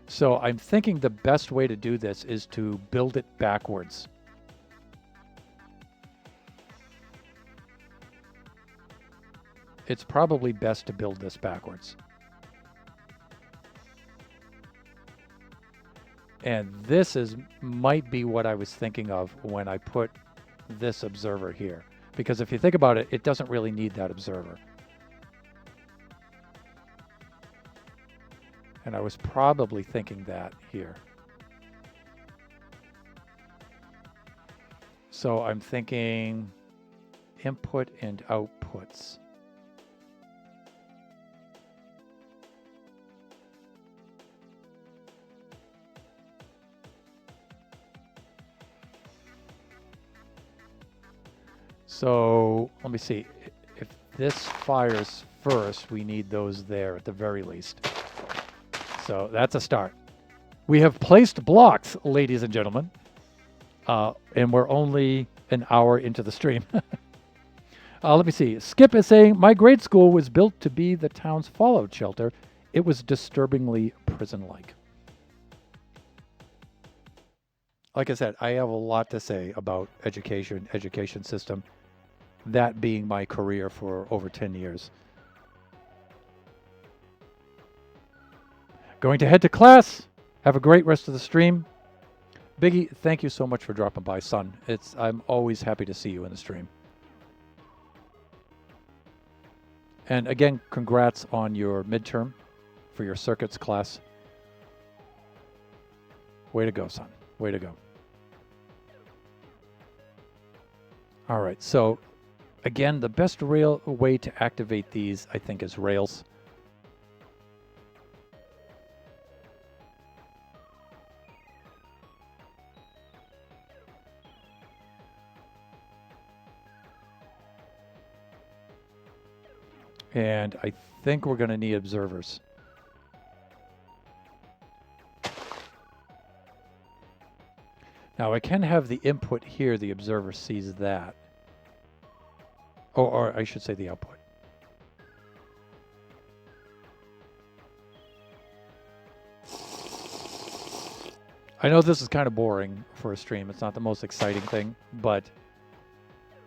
So I'm thinking the best way to do this is to build it backwards. It's probably best to build this backwards. And this might be what I was thinking of when I put this observer here. Because if you think about it, it doesn't really need that observer. And I was probably thinking that here. So I'm thinking input and outputs. So let me see. If this fires first, we need those there at the very least. So that's a start. We have placed blocks, ladies and gentlemen. And we're only an hour into the stream. Let me see. Skip is saying, my grade school was built to be the town's fallout shelter. It was disturbingly prison-like. Like I said, I have a lot to say about education system. That being my career for over 10 years. Going to head to class. Have a great rest of the stream. Biggie, thank you so much for dropping by, son. I'm always happy to see you in the stream. And again, congrats on your midterm for your circuits class. Way to go, son. Way to go. All right, so again, the best way to activate these, I think, is rails. And I think we're going to need observers. Now I can have the input here, the observer sees that. Or I should say the output. I know this is kind of boring for a stream. It's not the most exciting thing, but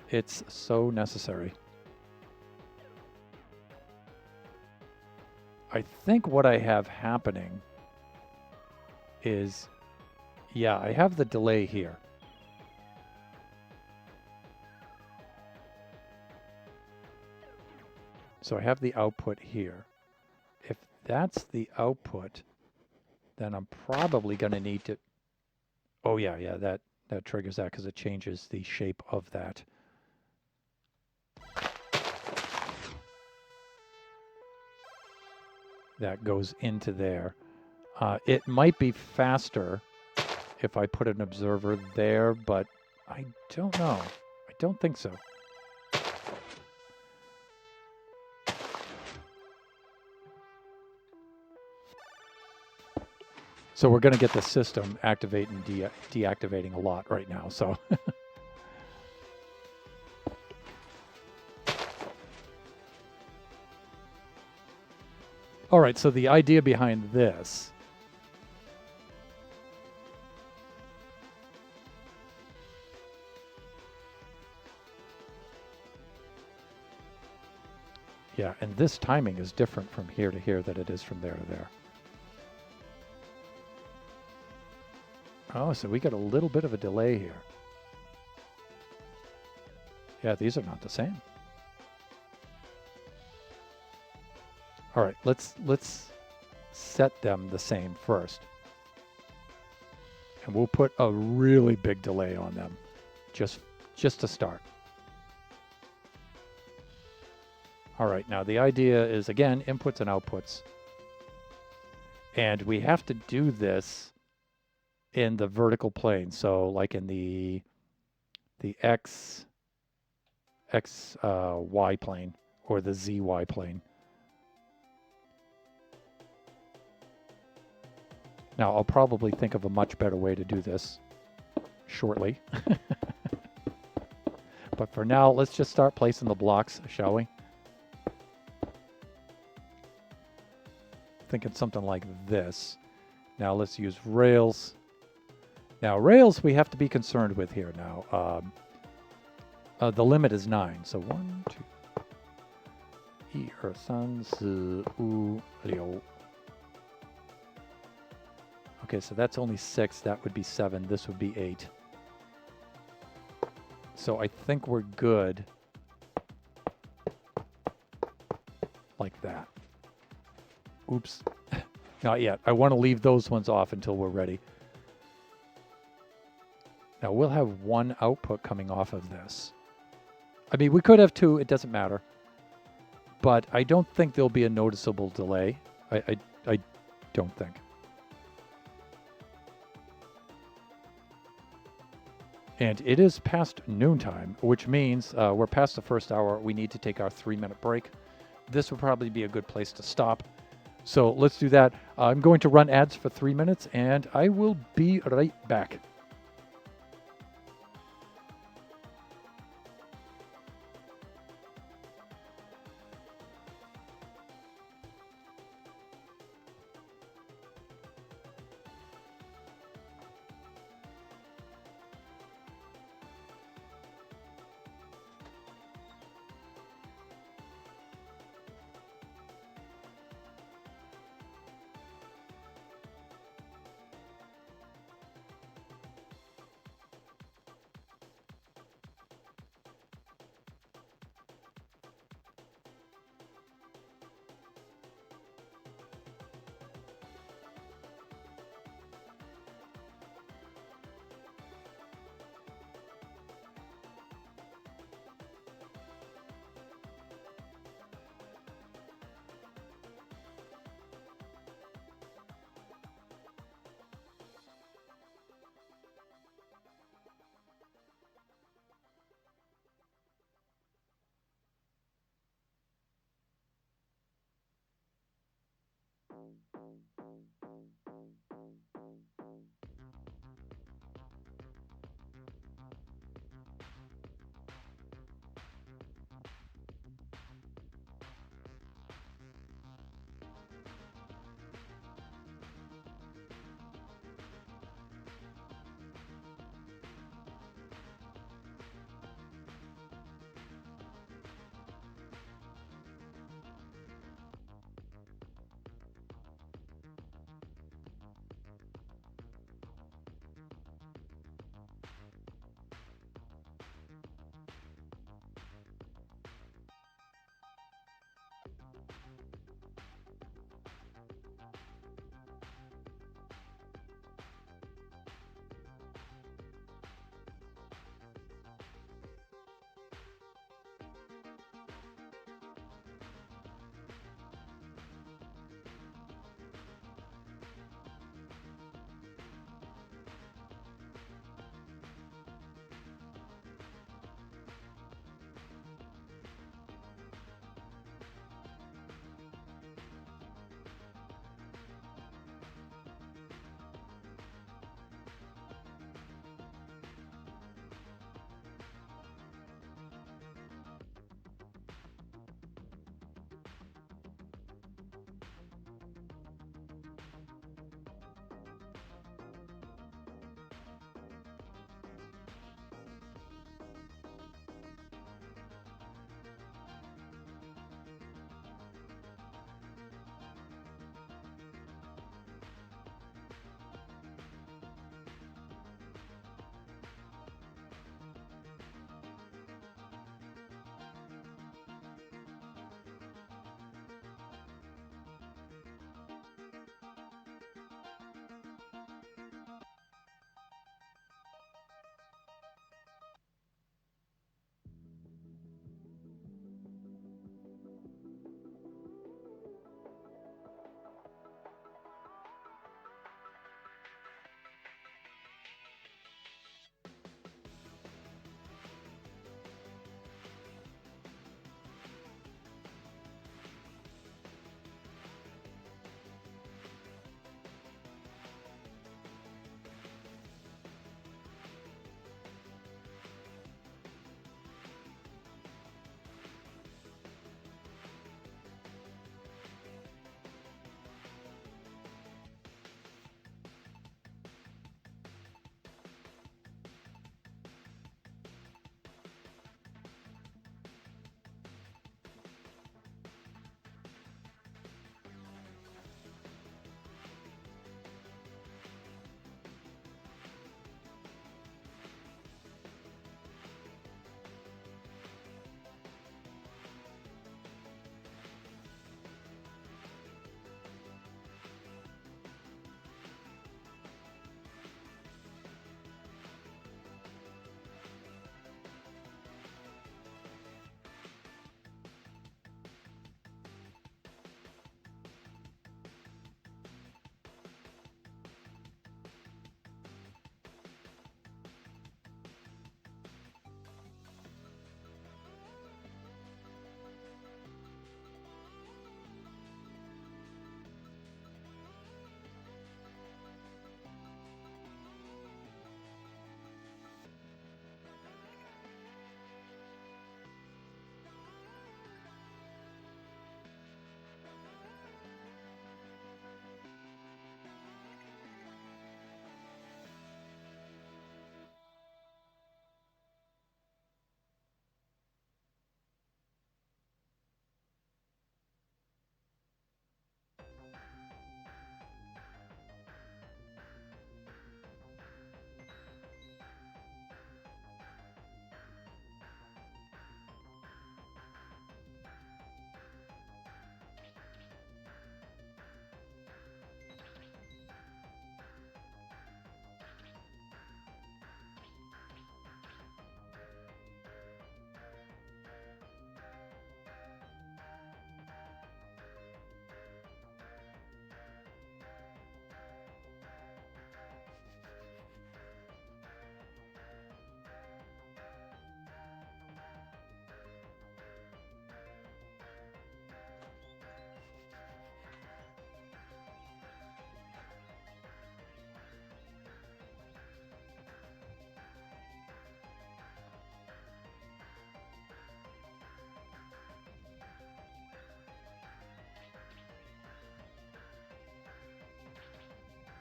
it's so necessary. I think what I have happening is, yeah, I have the delay here. So I have the output here. If that's the output, then I'm probably going to need to... Oh, yeah, that triggers that because it changes the shape of that. That goes into there. It might be faster if I put an observer there, but I don't know. I don't think so. So we're going to get the system activating and deactivating a lot right now. So All right, so the idea behind this. Yeah, and this timing is different from here to here than it is from there to there. Oh, so we got a little bit of a delay here. Yeah, these are not the same. All right, let's set them the same first. And we'll put a really big delay on them just to start. All right, now the idea is, again, inputs and outputs. And we have to do this in the vertical plane. So like in the y plane or the zy plane. Now, I'll probably think of a much better way to do this shortly. But for now, let's just start placing the blocks, shall we? Thinking something like this. Now let's use rails. Now rails we have to be concerned with here now. The limit is 9. So 1, 2, 1, 2, 3, 4, 5, 6. Okay, so that's only 6. That would be 7. This would be 8. So I think we're good like that. Oops. Not yet. I want to leave those ones off until we're ready. Now we'll have one output coming off of this. I mean, we could have 2. It doesn't matter. But I don't think there'll be a noticeable delay. I don't think. And it is past noontime, which means we're past the first hour. We need to take our 3-minute break. This would probably be a good place to stop. So let's do that. I'm going to run ads for 3 minutes, and I will be right back.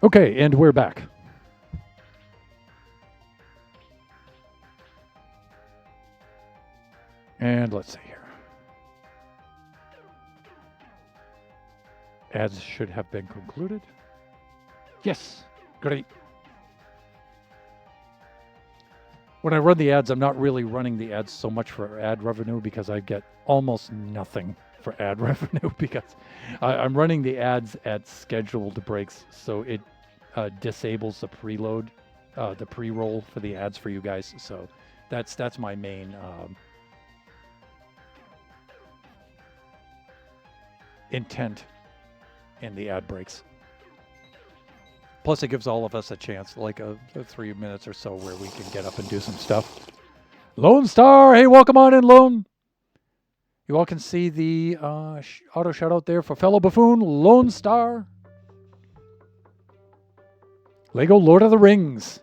Okay, and we're back. And let's see here. Ads should have been concluded. Yes, great. When I run the ads, I'm not really running the ads so much for ad revenue because I get almost nothing for ad revenue because I'm running the ads at scheduled breaks, so it disables the preload, the pre-roll for the ads for you guys. So that's my main intent in the ad breaks. Plus, it gives all of us a chance, like a 3 minutes or so, where we can get up and do some stuff. Lone Star, hey, welcome on in, Lone. You all can see the auto shout out there for fellow buffoon, Lone Star. Lego Lord of the Rings.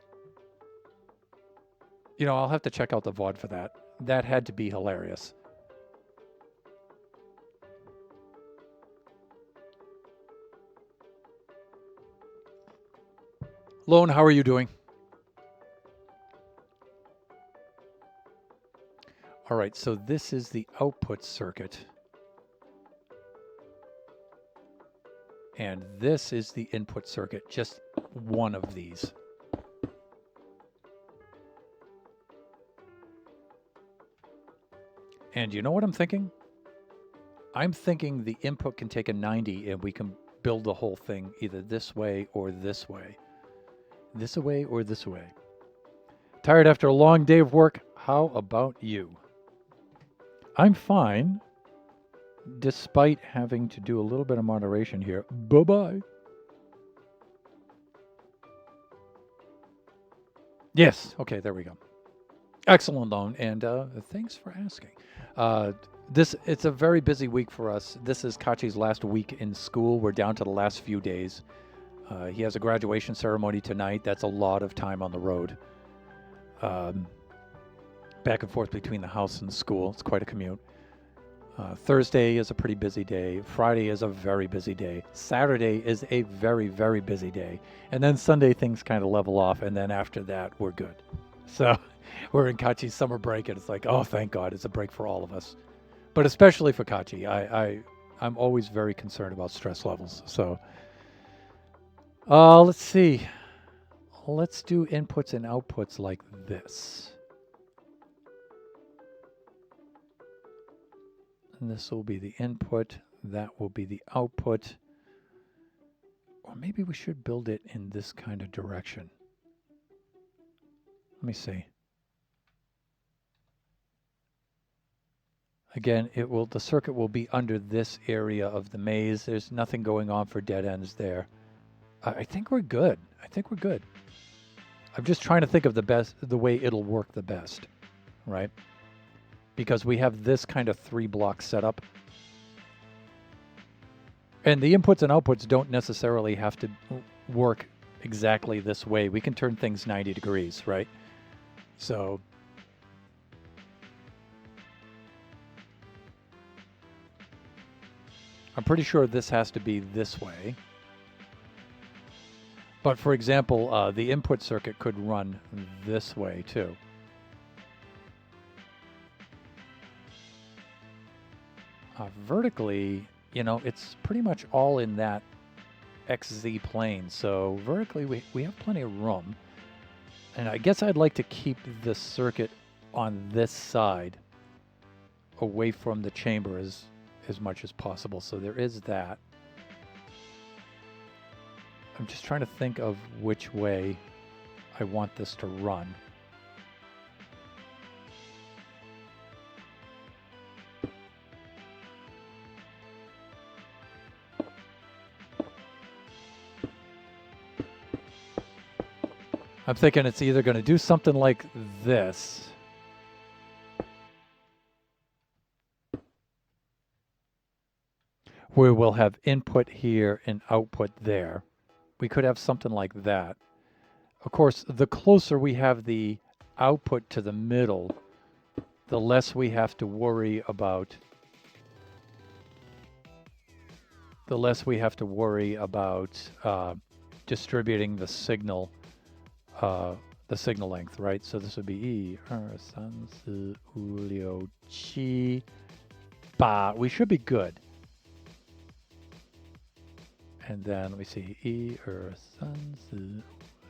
You know, I'll have to check out the VOD for that. That had to be hilarious. Lone, how are you doing? All right, so this is the output circuit. And this is the input circuit, just one of these. And you know what I'm thinking? I'm thinking the input can take a 90 and we can build the whole thing either this way or this way. This way or this way. Tired after a long day of work? How about you? I'm fine, despite having to do a little bit of moderation here. Bye-bye. Yes. Okay, there we go. Excellent, Lone, and thanks for asking. It's a very busy week for us. This is Kachi's last week in school. We're down to the last few days. He has a graduation ceremony tonight. That's a lot of time on the road. Back and forth between the house and the school. It's quite a commute. Thursday is a pretty busy day. Friday is a very busy day. Saturday is a very, very busy day. And then Sunday, things kind of level off. And then after that, we're good. So we're in Kachi's summer break, and it's like, oh, thank God, it's a break for all of us. But especially for Kachi. I'm always very concerned about stress levels. So let's see. Let's do inputs and outputs like this. And this will be the input. That will be the output. Or maybe we should build it in this kind of direction. Let me see. Again, the circuit will be under this area of the maze. There's nothing going on for dead ends there. I think we're good. I'm just trying to think of the way it'll work the best, right? Because we have this kind of 3-block setup. And the inputs and outputs don't necessarily have to work exactly this way. We can turn things 90 degrees, right? So I'm pretty sure this has to be this way. But for example, the input circuit could run this way too. Vertically, it's pretty much all in that XZ plane. So vertically, we have plenty of room. And I guess I'd like to keep the circuit on this side away from the chamber as much as possible. So there is that. I'm just trying to think of which way I want this to run. I'm thinking it's either going to do something like this. Where we'll have input here and output there. We could have something like that. Of course, the closer we have the output to the middle, the less we have to worry about distributing the signal length, right? So this would be E, R, San, Si, Ulio, Chi, Ba. We should be good. And then let me see, E, San, Si,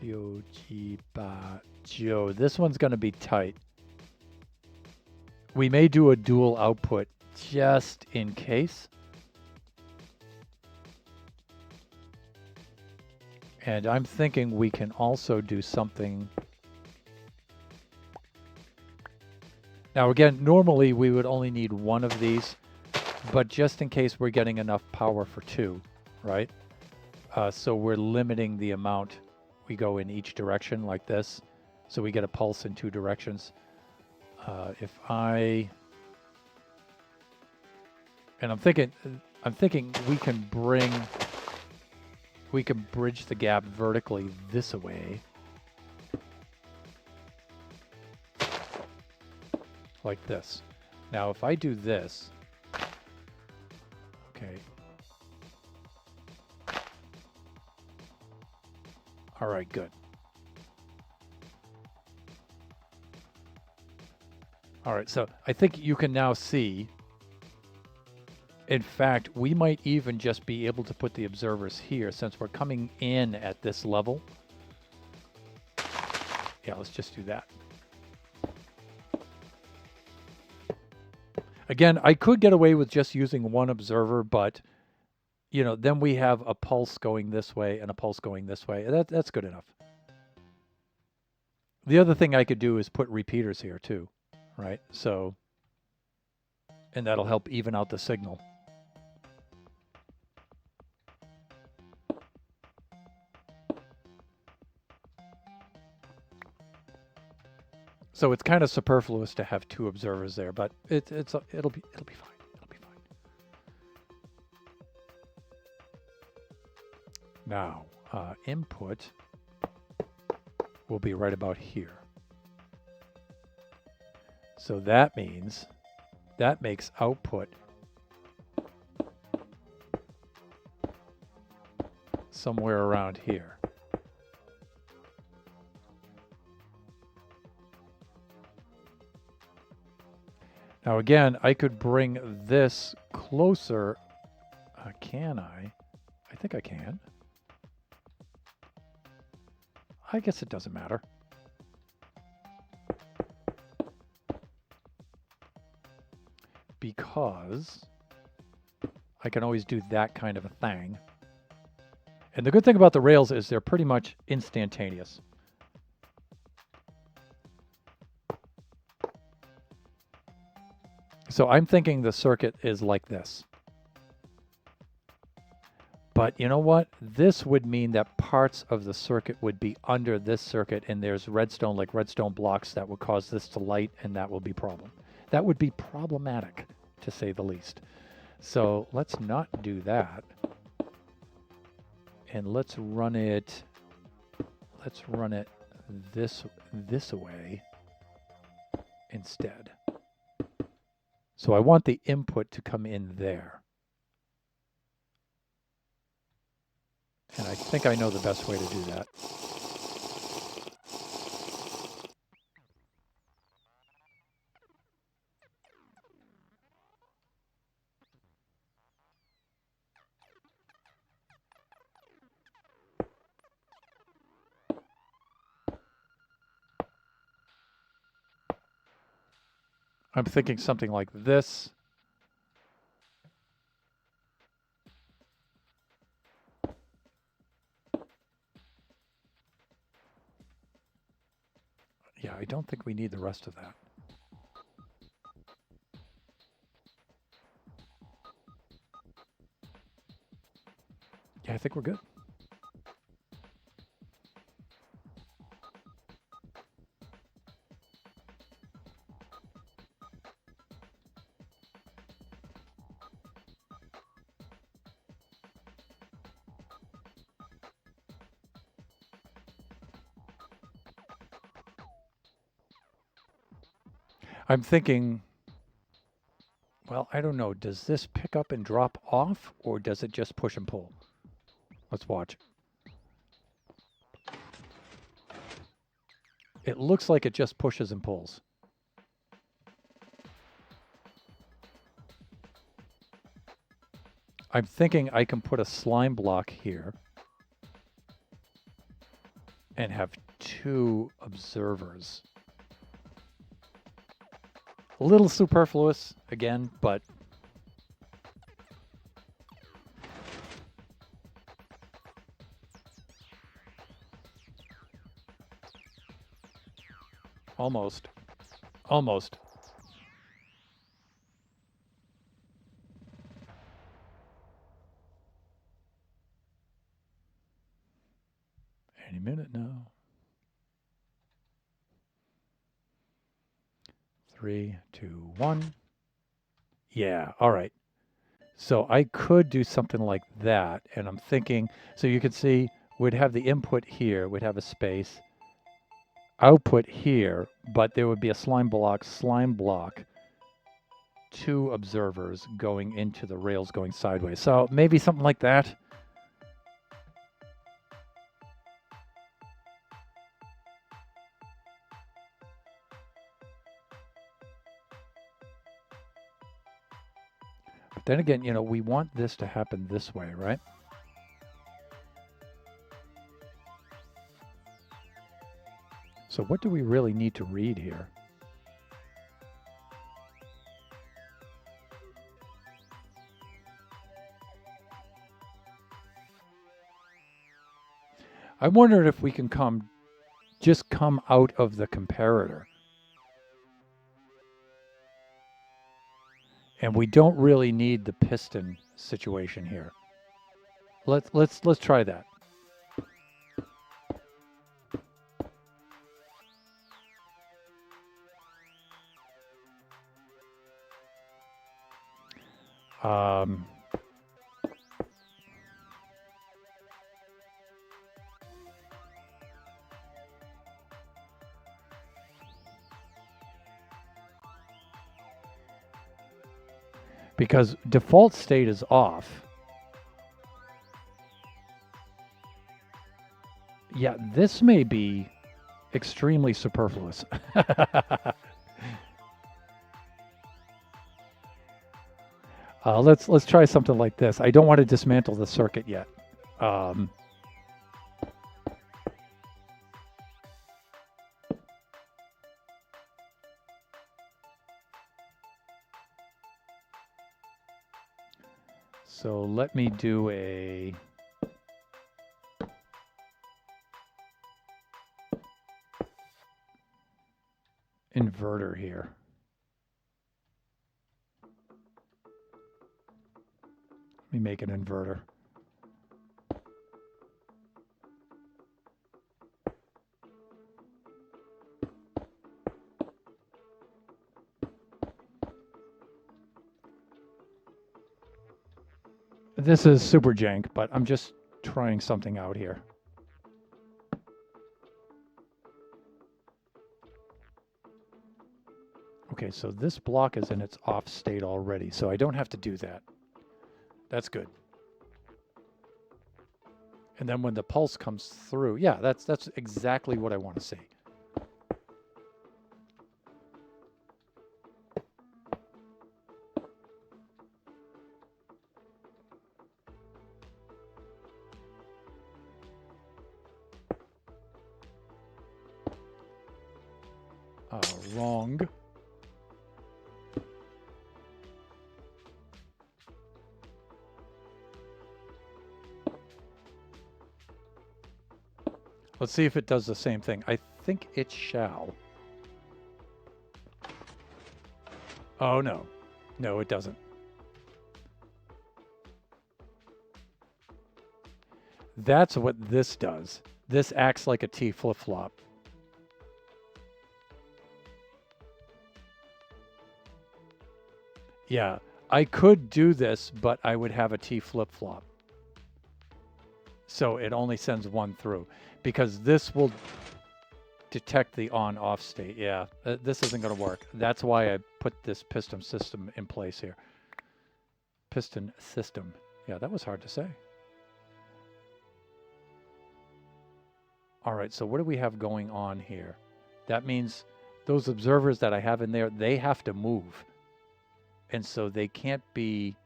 Ulio, Chi, Ba, Jo. This one's going to be tight. We may do a dual output just in case. And I'm thinking we can also do something. Now again, normally we would only need one of these, but just in case we're getting enough power for two, right? So we're limiting the amount we go in each direction like this. So we get a pulse in two directions. And I'm thinking we can bridge the gap vertically this way. Like this. Now, if I do this, okay. All right, good. All right, so I think you can now see, in fact, we might even just be able to put the observers here since we're coming in at this level. Yeah, let's just do that. Again, I could get away with just using one observer, but, you know, then we have a pulse going this way and a pulse going this way. That's good enough. The other thing I could do is put repeaters here too, right? So, and that'll help even out the signal. So it's kind of superfluous to have two observers there, but it'll be fine. It'll be fine. Now, input will be right about here. So that means that makes output somewhere around here. Now again, I could bring this closer. Can I? I think I can. I guess it doesn't matter. Because I can always do that kind of a thing. And the good thing about the rails is they're pretty much instantaneous. So I'm thinking the circuit is like this. But you know what? This would mean that parts of the circuit would be under this circuit, and there's redstone, like redstone blocks, that would cause this to light, and that will be problem. That would be problematic, to say the least. So let's not do that. And let's run it this way instead. So I want the input to come in there. And I think I know the best way to do that. I'm thinking something like this. Yeah, I don't think we need the rest of that. Yeah, I think we're good. I'm thinking, well, I don't know. Does this pick up and drop off, or does it just push and pull? Let's watch. It looks like it just pushes and pulls. I'm thinking I can put a slime block here and have 2 observers. A little superfluous again, but almost. Almost. Any minute now. 3, 2, 1. Yeah, all right. So I could do something like that, and I'm thinking, so you could see we'd have the input here, we'd have a space, output here, but there would be a slime block, 2 observers going into the rails going sideways. So maybe something like that. But then again, we want this to happen this way, right? So what do we really need to read here? I wondered if we can just come out of the comparator. And we don't really need the piston situation here. Let's try that. Because default state is off. Yeah, this may be extremely superfluous. Let's try something like this. I don't want to dismantle the circuit yet. So let me do a inverter here. Let me make an inverter. This is super jank, but I'm just trying something out here. Okay, so this block is in its off state already, so I don't have to do that. That's good. And then when the pulse comes through, yeah, that's exactly what I want to see. Wrong. Let's see if it does the same thing. I think it shall. Oh, no. No, it doesn't. That's what this does. This acts like a T flip-flop. Yeah, I could do this, but I would have a T flip-flop. So it only sends one through because this will detect the on-off state. Yeah, this isn't going to work. That's why I put this piston system in place here. Piston system. Yeah, that was hard to say. All right, so what do we have going on here? That means those observers that I have in there, they have to move. And so they can't be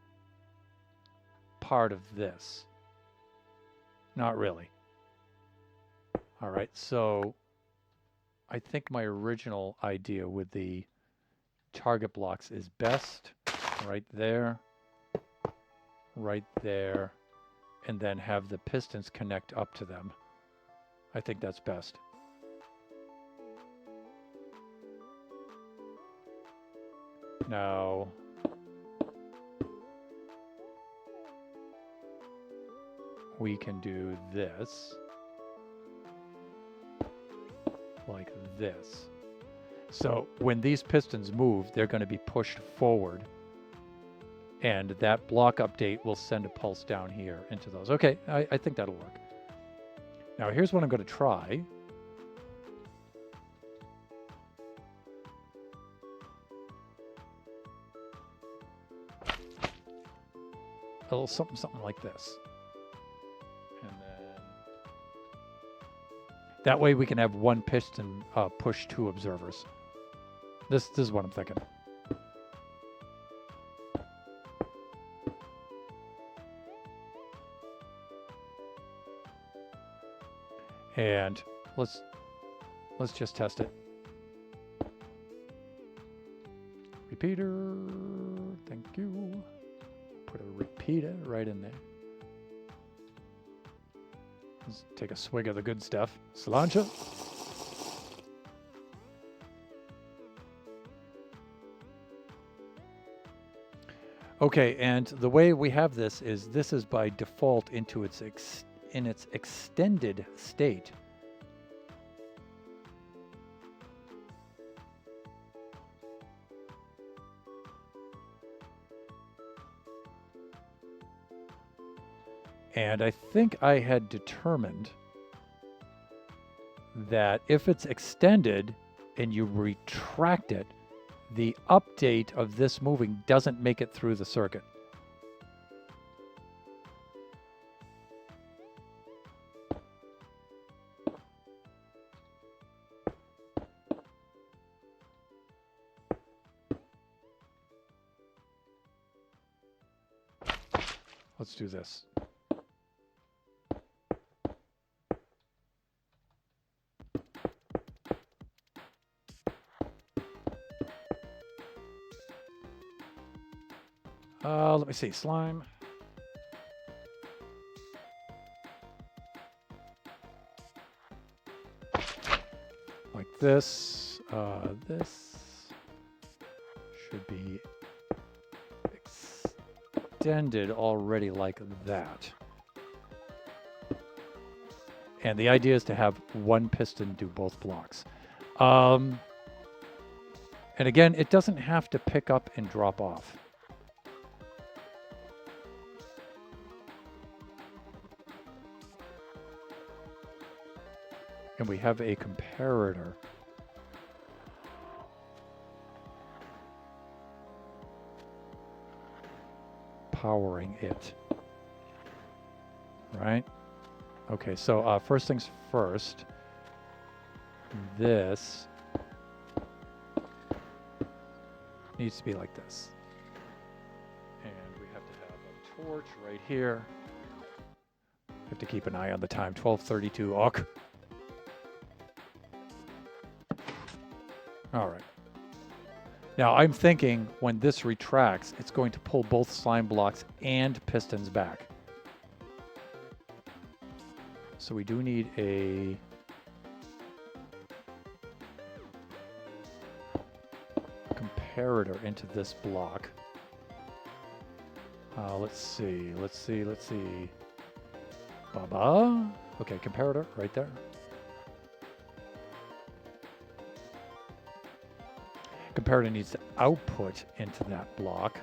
part of this. Not really. All right, so I think my original idea with the target blocks is best. Right there, and then have the pistons connect up to them. I think that's best. Now, we can do this like this. So when these pistons move, they're going to be pushed forward, and that block update will send a pulse down here into those. Okay, I think that'll work. Now here's what I'm going to try. A little something like this. And then that way we can have one piston push two observers. This is what I'm thinking. And let's just test it. Repeater, thank you. Put a repeater right in there. Let's take a swig of the good stuff. Cilantro. Okay, and the way we have this is by default into its in its extended state. And I think I had determined that if it's extended and you retract it, the update of this moving doesn't make it through the circuit. Let's do this. Let me see, slime. Like this. This should be extended already like that. And the idea is to have one piston do both blocks. And again, it doesn't have to pick up and drop off. And we have a comparator. Powering it. Right? Okay, so first things first. This needs to be like this. And we have to have a torch right here. Have to keep an eye on the time. 12:32 awk. All right. Now I'm thinking when this retracts, it's going to pull both slime blocks and pistons back. So we do need a comparator into this block. Let's see. Baba. Okay, comparator right there. Comparator needs to output into that block.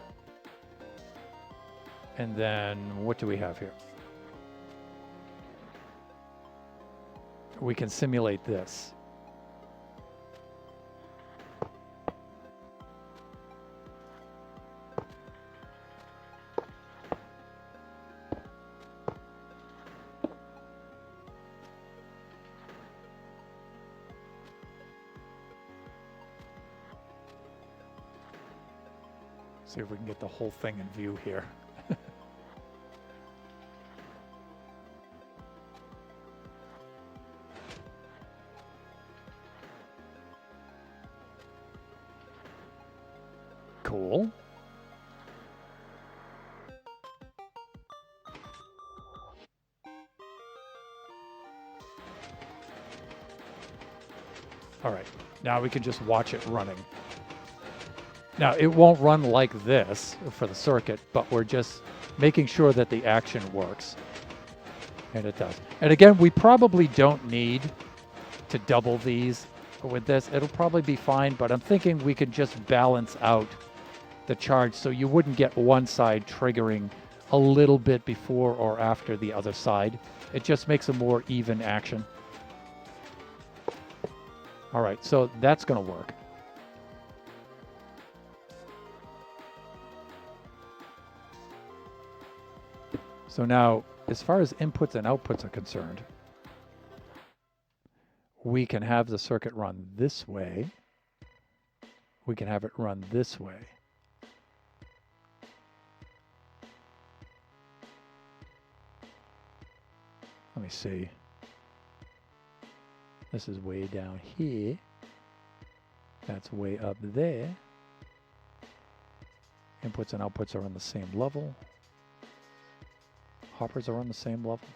And then what do we have here? We can simulate this. See if we can get the whole thing in view here. Cool. All right, now we can just watch it running. Now, it won't run like this for the circuit, but we're just making sure that the action works. And it does. And again, we probably don't need to double these with this. It'll probably be fine, but I'm thinking we could just balance out the charge so you wouldn't get one side triggering a little bit before or after the other side. It just makes a more even action. All right, so that's going to work. So now, as far as inputs and outputs are concerned, we can have the circuit run this way. We can have it run this way. Let me see. This is way down here. That's way up there. Inputs and outputs are on the same level. Hoppers are on the same level.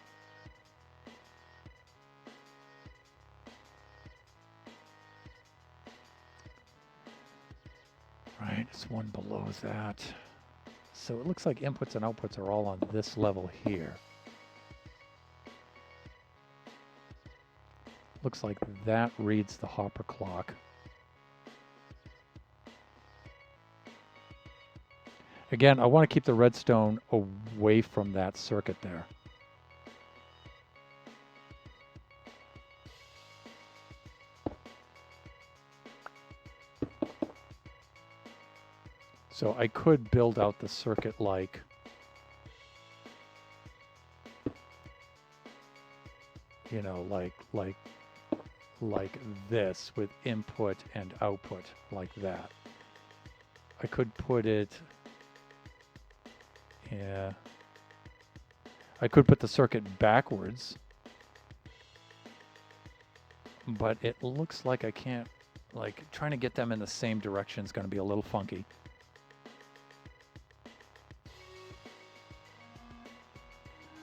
Right, it's one below that. So it looks like inputs and outputs are all on this level here. Looks like that reads the hopper clock. Again, I want to keep the redstone away from that circuit there. So I could build out the circuit like you know, like this with input and output like that. I could put it, yeah. I could put the circuit backwards, but it looks like I can't, like trying to get them in the same direction is going to be a little funky.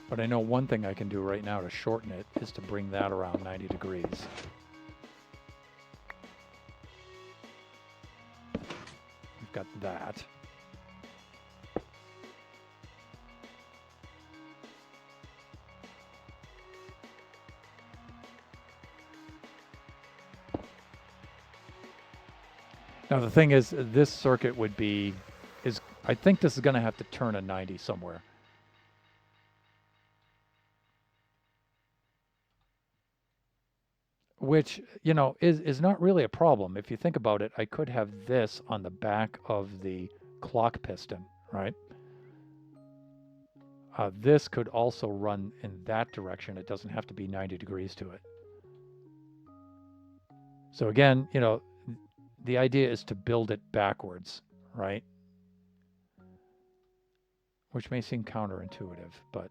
But I know one thing I can do right now to shorten it is to bring that around 90 degrees. We've got that. Now the thing is, this circuit would be, I think this is going to have to turn a 90 somewhere. Which, you know, is not really a problem. If you think about it, I could have this on the back of the clock piston, right? This could also run in that direction. It doesn't have to be 90 degrees to it. So again, you know, the idea is to build it backwards, right? Which may seem counterintuitive, but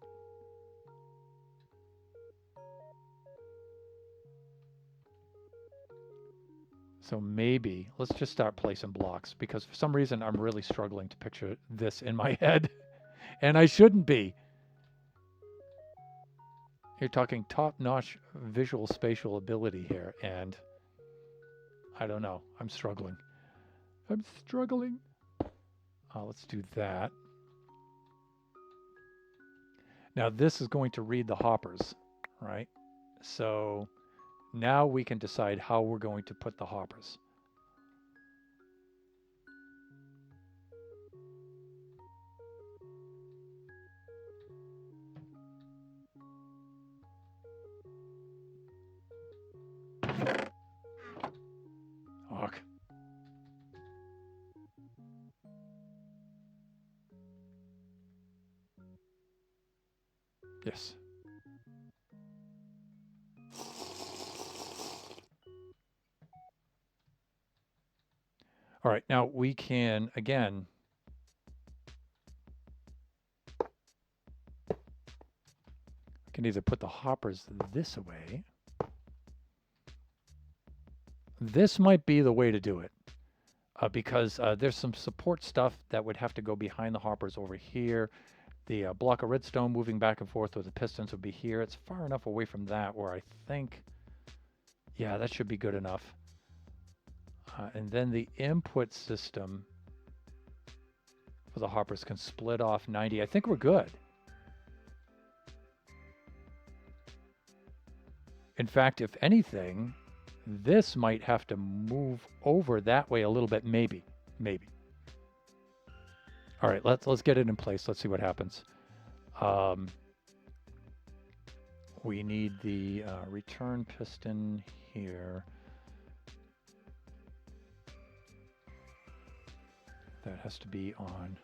so maybe let's just start placing blocks, because for some reason I'm really struggling to picture this in my head, and I shouldn't be. You're talking top-notch visual spatial ability here, and I don't know. I'm struggling. I'm struggling. Let's do that. Now this is going to read the hoppers, right? So now we can decide how we're going to put the hoppers. Fuck. Yes. All right, now we can, again, can either put the hoppers this way. This might be the way to do it because there's some support stuff that would have to go behind the hoppers over here. The block of redstone moving back and forth with the pistons would be here. It's far enough away from that where I think, yeah, that should be good enough. And then the input system for the hoppers can split off 90. I think we're good. In fact, if anything, this might have to move over that way a little bit, maybe. All right, let's get it in place. Let's see what happens. We need the return piston here. That has to be on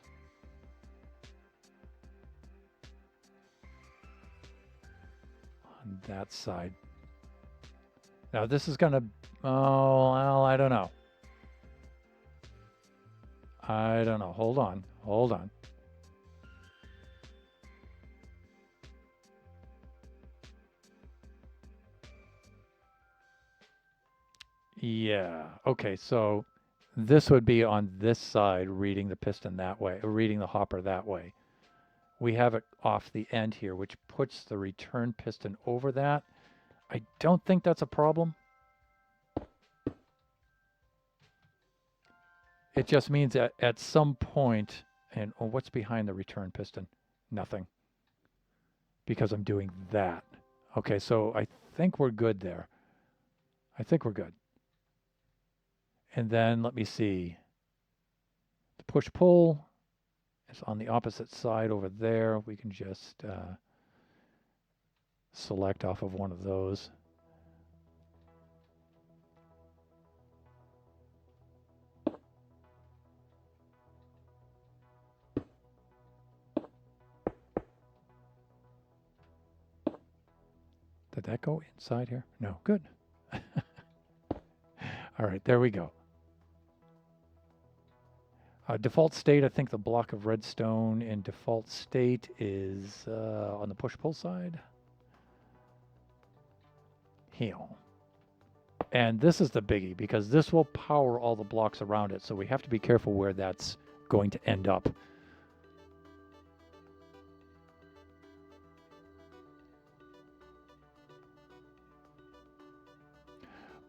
that side. Now this is gonna, oh, well, I don't know. Hold on. Yeah, okay, so this would be on this side, reading the piston that way, or reading the hopper that way. We have it off the end here, which puts the return piston over that. I don't think that's a problem. It just means that at some point, and oh, what's behind the return piston? Nothing. Because I'm doing that. Okay, so I think we're good there. I think we're good. And then let me see. The push-pull is on the opposite side over there. We can just select off of one of those. Did that go inside here? No, good. All right, there we go. Default state, I think the block of redstone in default state is on the push-pull side. Here. And this is the biggie because this will power all the blocks around it. So we have to be careful where that's going to end up.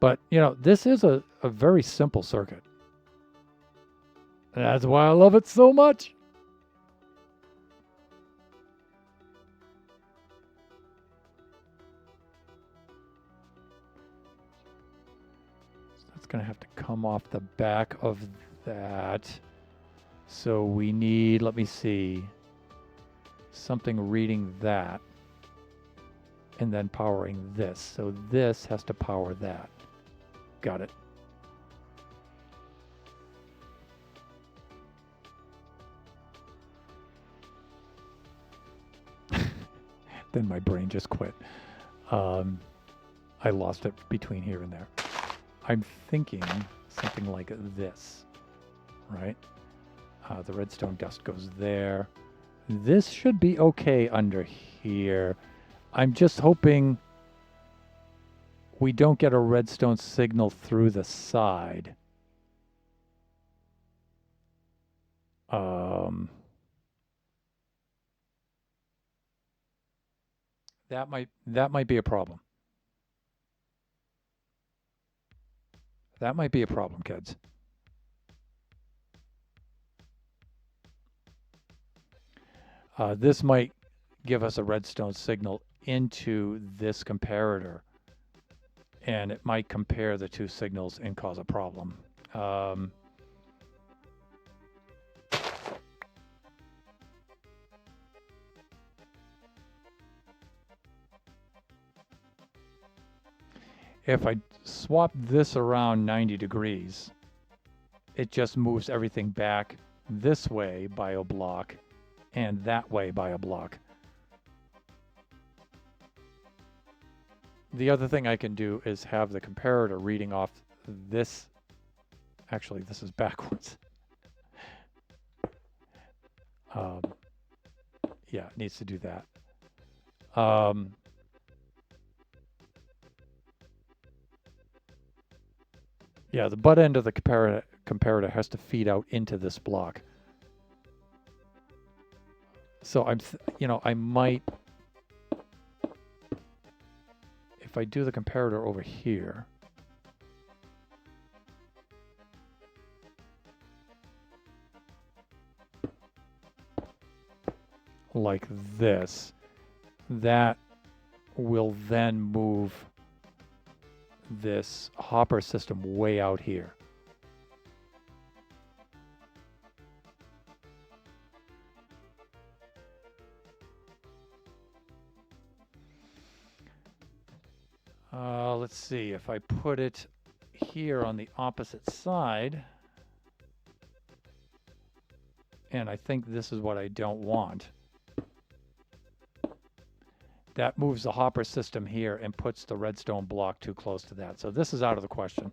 But, you know, this is a very simple circuit. That's why I love it so much. So that's going to have to come off the back of that. So we need, let me see, something reading that and then powering this. So this has to power that. Got it. Then my brain just quit. I lost it between here and there. I'm thinking something like this, right? The redstone dust goes there. This should be okay under here. I'm just hoping we don't get a redstone signal through the side. That might be a problem. That might be a problem, kids. This might give us a redstone signal into this comparator, and it might compare the two signals and cause a problem. If I swap this around 90 degrees, it just moves everything back this way by a block and that way by a block. The other thing I can do is have the comparator reading off this. Actually, this is backwards. Yeah, it needs to do that. Um, yeah, the butt end of the comparator has to feed out into this block. So I might, if I do the comparator over here, like this, that will then move this hopper system way out here. Let's see, if I put it here on the opposite side, and I think this is what I don't want, that moves the hopper system here and puts the redstone block too close to that. So this is out of the question.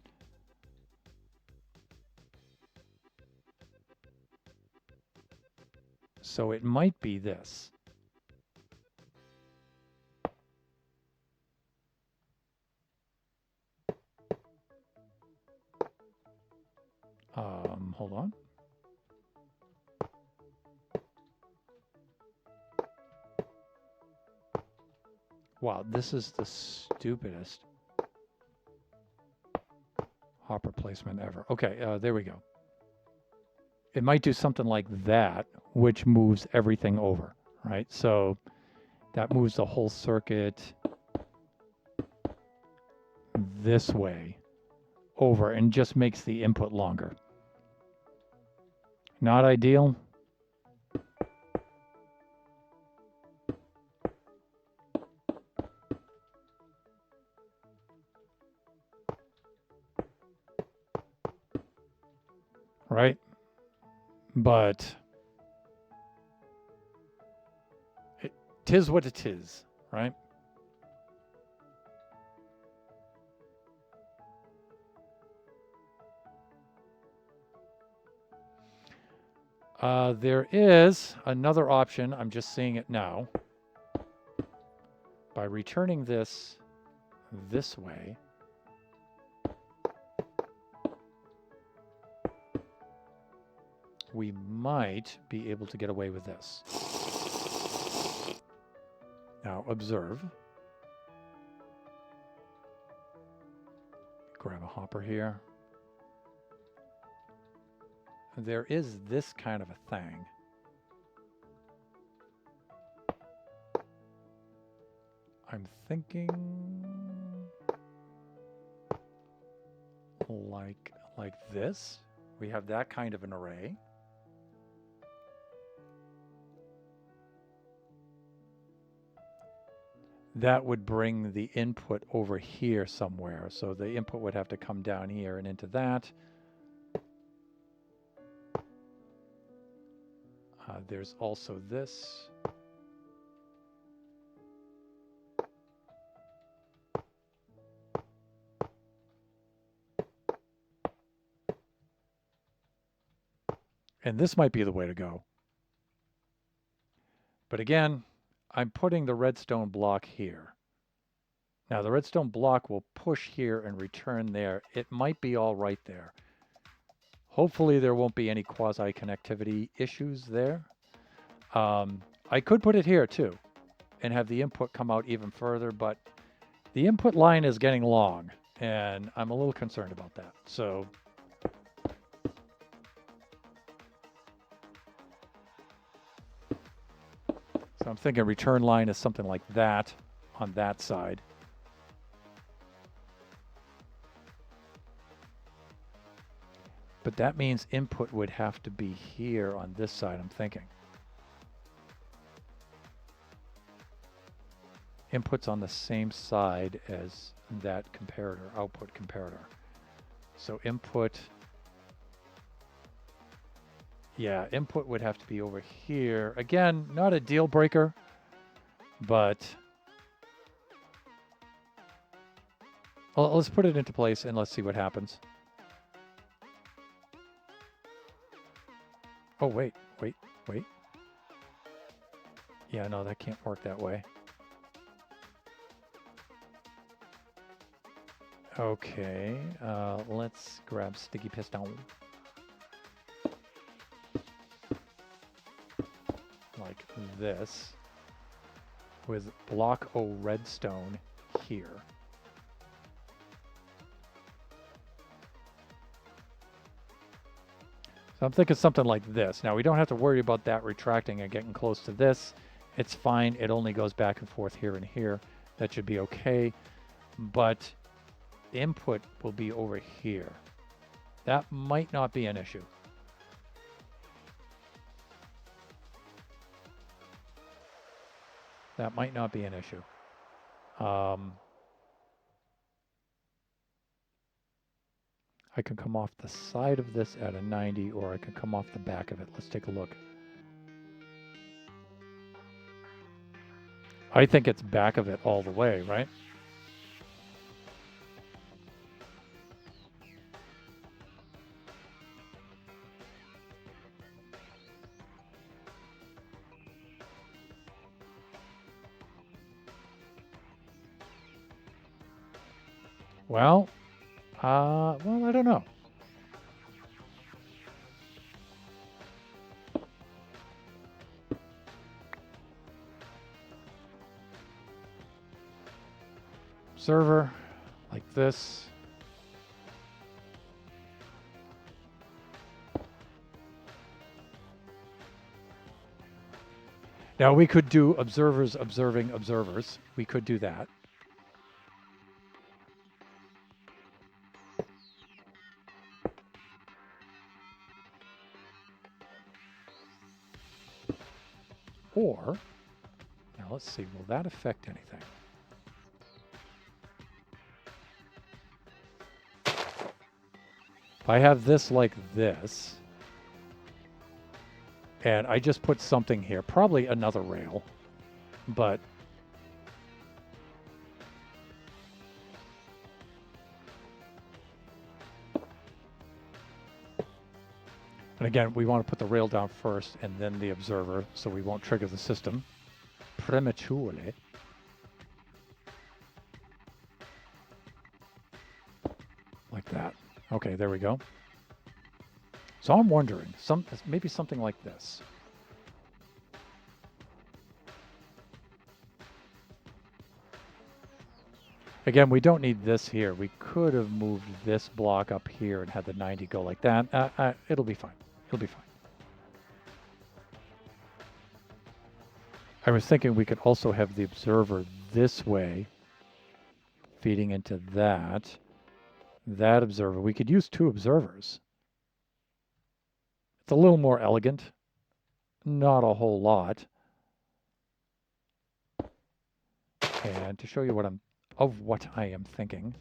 So it might be this. Hold on. Wow, this is the stupidest hopper placement ever. Okay, there we go. It might do something like that, which moves everything over, right? So that moves the whole circuit this way over and just makes the input longer. Not ideal. Right? But it tis what it is, right? There is another option. I'm just seeing it now. By returning this way, we might be able to get away with this. Now observe. Grab a hopper here. There is this kind of a thing. I'm thinking like this. We have that kind of an array. That would bring the input over here somewhere. So the input would have to come down here and into that. There's also this. And this might be the way to go. But again, I'm putting the redstone block here. Now the redstone block will push here and return there. It might be all right there. Hopefully there won't be any quasi-connectivity issues there. I could put it here too and have the input come out even further, but the input line is getting long and I'm a little concerned about that. So I'm thinking return line is something like that on that side. But that means input would have to be here on this side, I'm thinking. Input's on the same side as that comparator, output comparator. So input, yeah, input would have to be over here. Again, not a deal breaker, but well, let's put it into place and let's see what happens. Oh, wait. Yeah, no, that can't work that way. Okay, let's grab sticky piston. Like this. With block O redstone here. So I'm thinking something like this. Now we don't have to worry about that retracting and getting close to this. It's fine. It only goes back and forth here and here. That should be okay. But input will be over here. That might not be an issue. That might not be an issue. I can come off the side of this at a 90, or I can come off the back of it. Let's take a look. I think it's back of it all the way, right? Well, I don't know. Server, like this. Now we could do observers observing observers. We could do that. Or, now let's see, will that affect anything? If I have this like this, and I just put something here, probably another rail, but and again, we want to put the rail down first and then the observer so we won't trigger the system prematurely. Like that. Okay, there we go. So I'm wondering, maybe something like this. Again, we don't need this here. We could have moved this block up here and had the 90 go like that. It'll be fine. It'll be fine. I was thinking we could also have the observer this way, feeding into that. That observer. We could use two observers. It's a little more elegant. Not a whole lot. And to show you what I am thinking.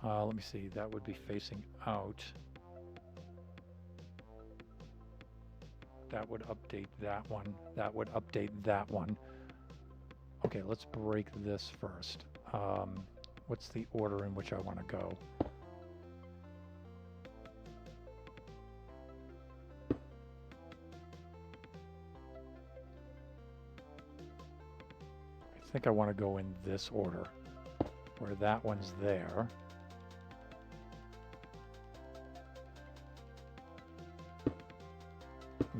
Let me see, that would be facing out. That would update that one. That would update that one. Okay, let's break this first. What's the order in which I want to go? I think I want to go in this order, where that one's there.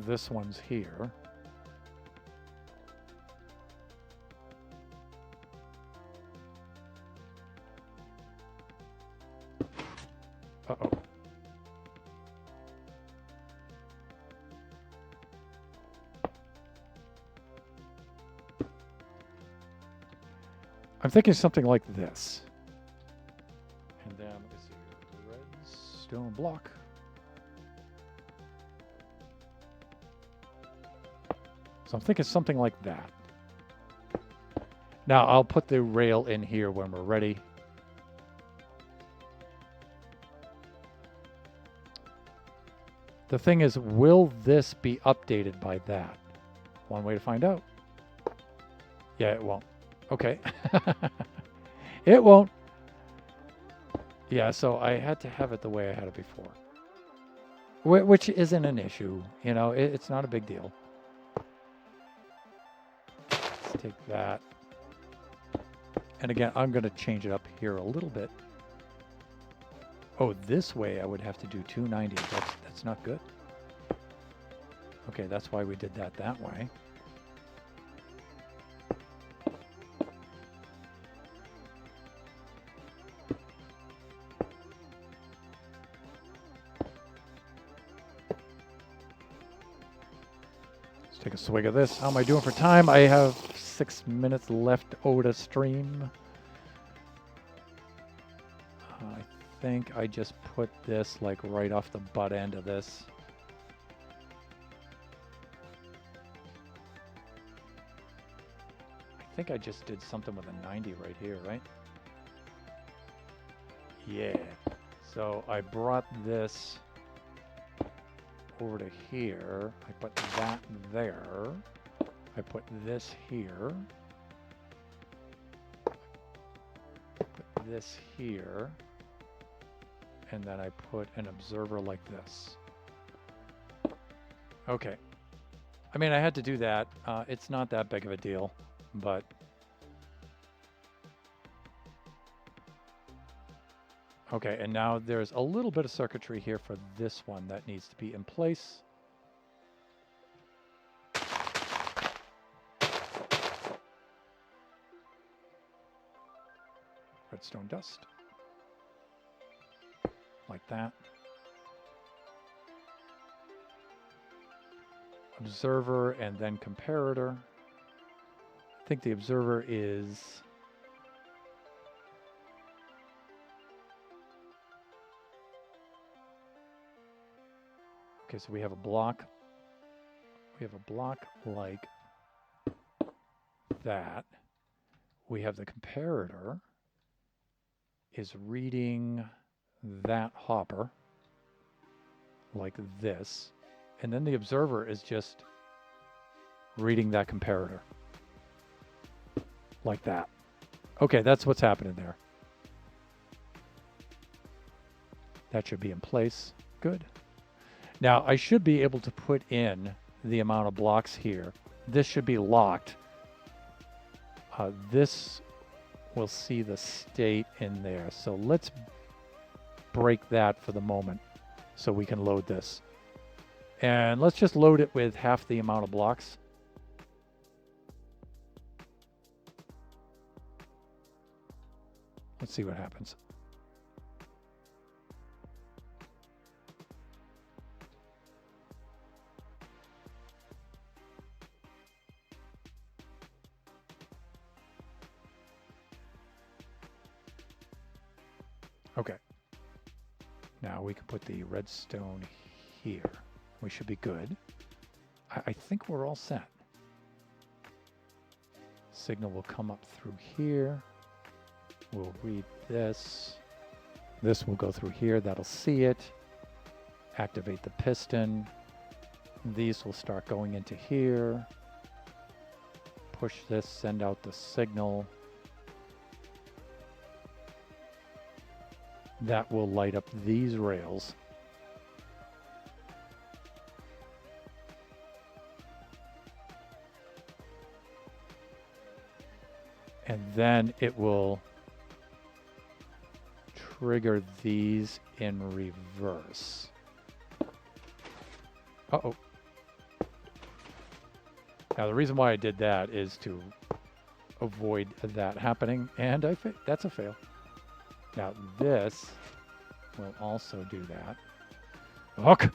This one's here. Uh-oh. I'm thinking something like this. And then, let me see, redstone block. So I'm thinking something like that. Now I'll put the rail in here when we're ready. The thing is, will this be updated by that? One way to find out. Yeah, it won't. Okay. It won't. Yeah, so I had to have it the way I had it before. which isn't an issue. You know, it's not a big deal. Let's take that. And again, I'm going to change it up here a little bit. Oh, this way I would have to do 290. That's not good. Okay, that's why we did that way. Let's take a swig of this. How am I doing for time? I have 6 minutes left to stream. I think I just put this like right off the butt end of this. I think I just did something with a 90 right here, right? Yeah. So I brought this over to here. I put that there. I put this here. Put this here. And then I put an observer like this. Okay. I mean, I had to do that. It's not that big of a deal, but okay, and now there's a little bit of circuitry here for this one that needs to be in place. Redstone dust. Like that. Observer and then comparator. I think the observer is... Okay, so we have a block. We have a block like that. We have the comparator is reading that hopper like this. And then the observer is just reading that comparator like that. Okay, that's what's happening there. That should be in place. Good. Now, I should be able to put in the amount of blocks here. This should be locked. This will see the state in there. So let's break that for the moment so we can load this. And let's just load it with half the amount of blocks. Let's see what happens. Okay. Now we can put the redstone here. We should be good. I think we're all set. Signal will come up through here. We'll read this. This will go through here. That'll see it. Activate the piston. These will start going into here. Push this, send out the signal. That will light up these rails. And then it will trigger these in reverse. Uh-oh. Now the reason why I did that is to avoid that happening, and that's a fail. Now this will also do that. Hook!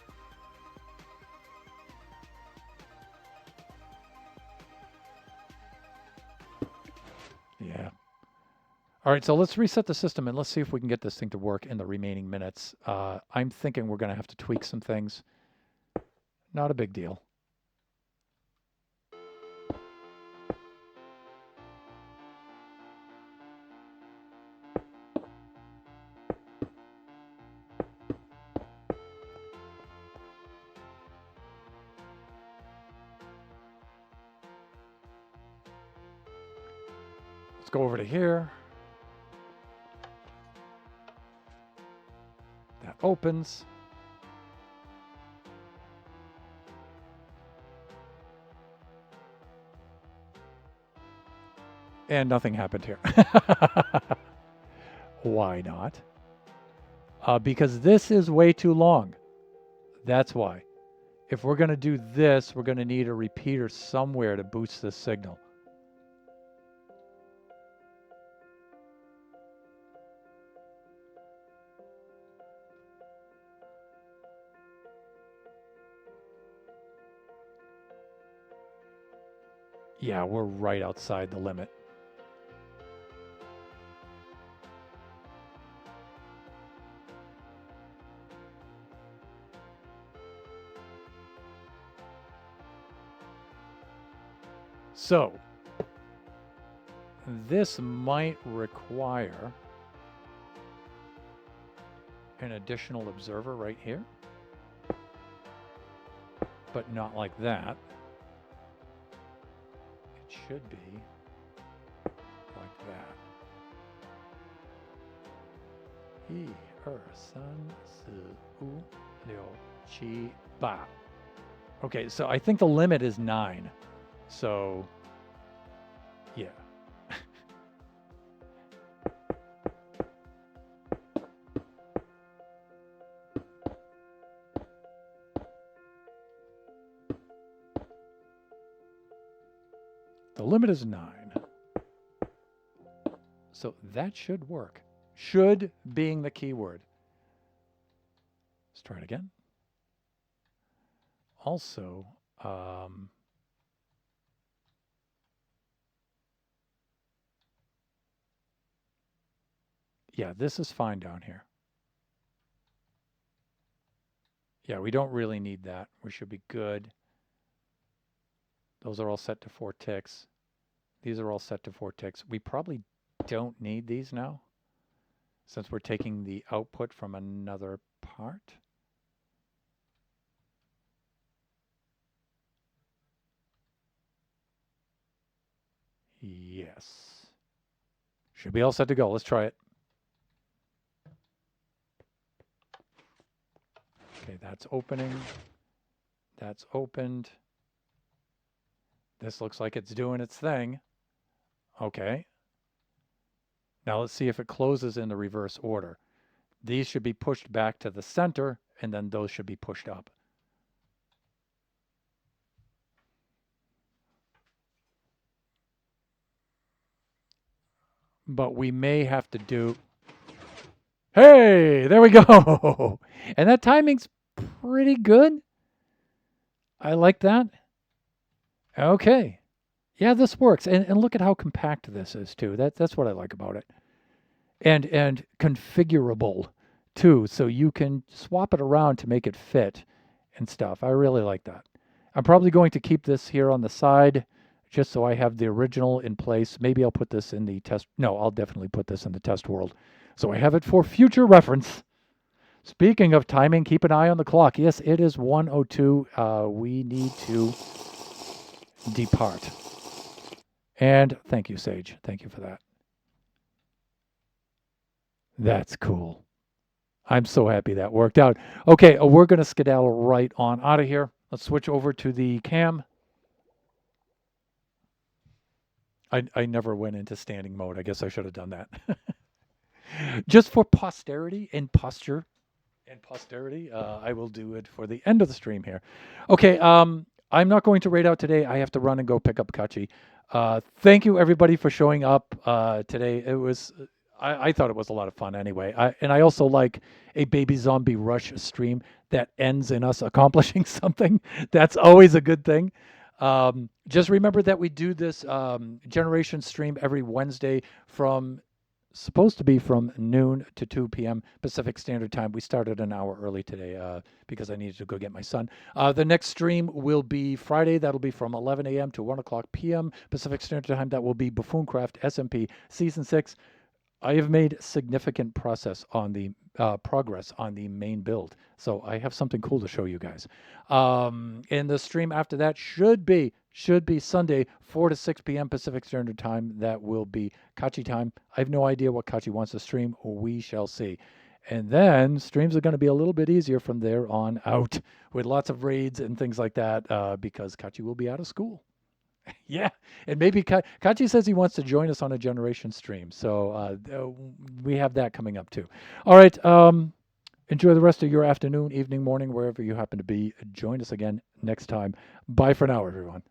Yeah. All right, so let's reset the system and let's see if we can get this thing to work in the remaining minutes. I'm thinking we're going to have to tweak some things. Not a big deal. Let's go over to here. That opens. And nothing happened here. Why not? Because this is way too long. That's why. If we're going to do this, we're going to need a repeater somewhere to boost this signal. Yeah, we're right outside the limit. So, this might require an additional observer right here, but not like that. It should be like that. 1、2、3、4、5、6、7。Okay, so I think the limit is 9. So, yeah. The limit is 9. So that should work. Should being the key word. Let's try it again. Also, yeah, this is fine down here. Yeah, we don't really need that. We should be good. Those are all set to 4 ticks. These are all set to 4 ticks. We probably don't need these now, since we're taking the output from another part. Yes. Should be all set to go. Let's try it. Okay, that's opening. That's opened. This looks like it's doing its thing. Okay. Now let's see if it closes in the reverse order. These should be pushed back to the center, and then those should be pushed up. But we may have to do... Hey, there we go. And that timing's pretty good. I like that. Okay. Yeah, this works. And look at how compact this is too. That's what I like about it. And configurable too, so you can swap it around to make it fit and stuff. I really like that. I'm probably going to keep this here on the side just so I have the original in place. Maybe I'll put this in the test. No, I'll definitely put this in the test world. So I have it for future reference. Speaking of timing, keep an eye on the clock. Yes, it is 1:02. We need to depart. And thank you, Sage. Thank you for that. That's cool. I'm so happy that worked out. Okay, we're going to skedaddle right on out of here. Let's switch over to the cam. I never went into standing mode. I guess I should have done that. Just for posterity and posture and posterity, I will do it for the end of the stream here. Okay, I'm not going to raid out today. I have to run and go pick up Kachi. Thank you, everybody, for showing up today. It was... I thought it was a lot of fun anyway. And I also like a Baby Zombie Rush stream that ends in us accomplishing something. That's always a good thing. Just remember that we do this generation stream every Wednesday supposed to be from noon to 2 p.m. Pacific Standard Time. We started an hour early today because I needed to go get my son. The next stream will be Friday. That'll be from 11 a.m. to 1 o'clock p.m. Pacific Standard Time. That will be Buffooncraft SMP Season 6. I have made significant progress on the main build, so I have something cool to show you guys. And the stream after that should be Sunday, 4 to 6 p.m. Pacific Standard Time. That will be Kachi time. I have no idea what Kachi wants to stream. We shall see. And then streams are going to be a little bit easier from there on out with lots of raids and things like that because Kachi will be out of school. Yeah, and maybe Kachi says he wants to join us on a generation stream, so we have that coming up too. All right, enjoy the rest of your afternoon, evening, morning, wherever you happen to be. Join us again next time. Bye for now, everyone.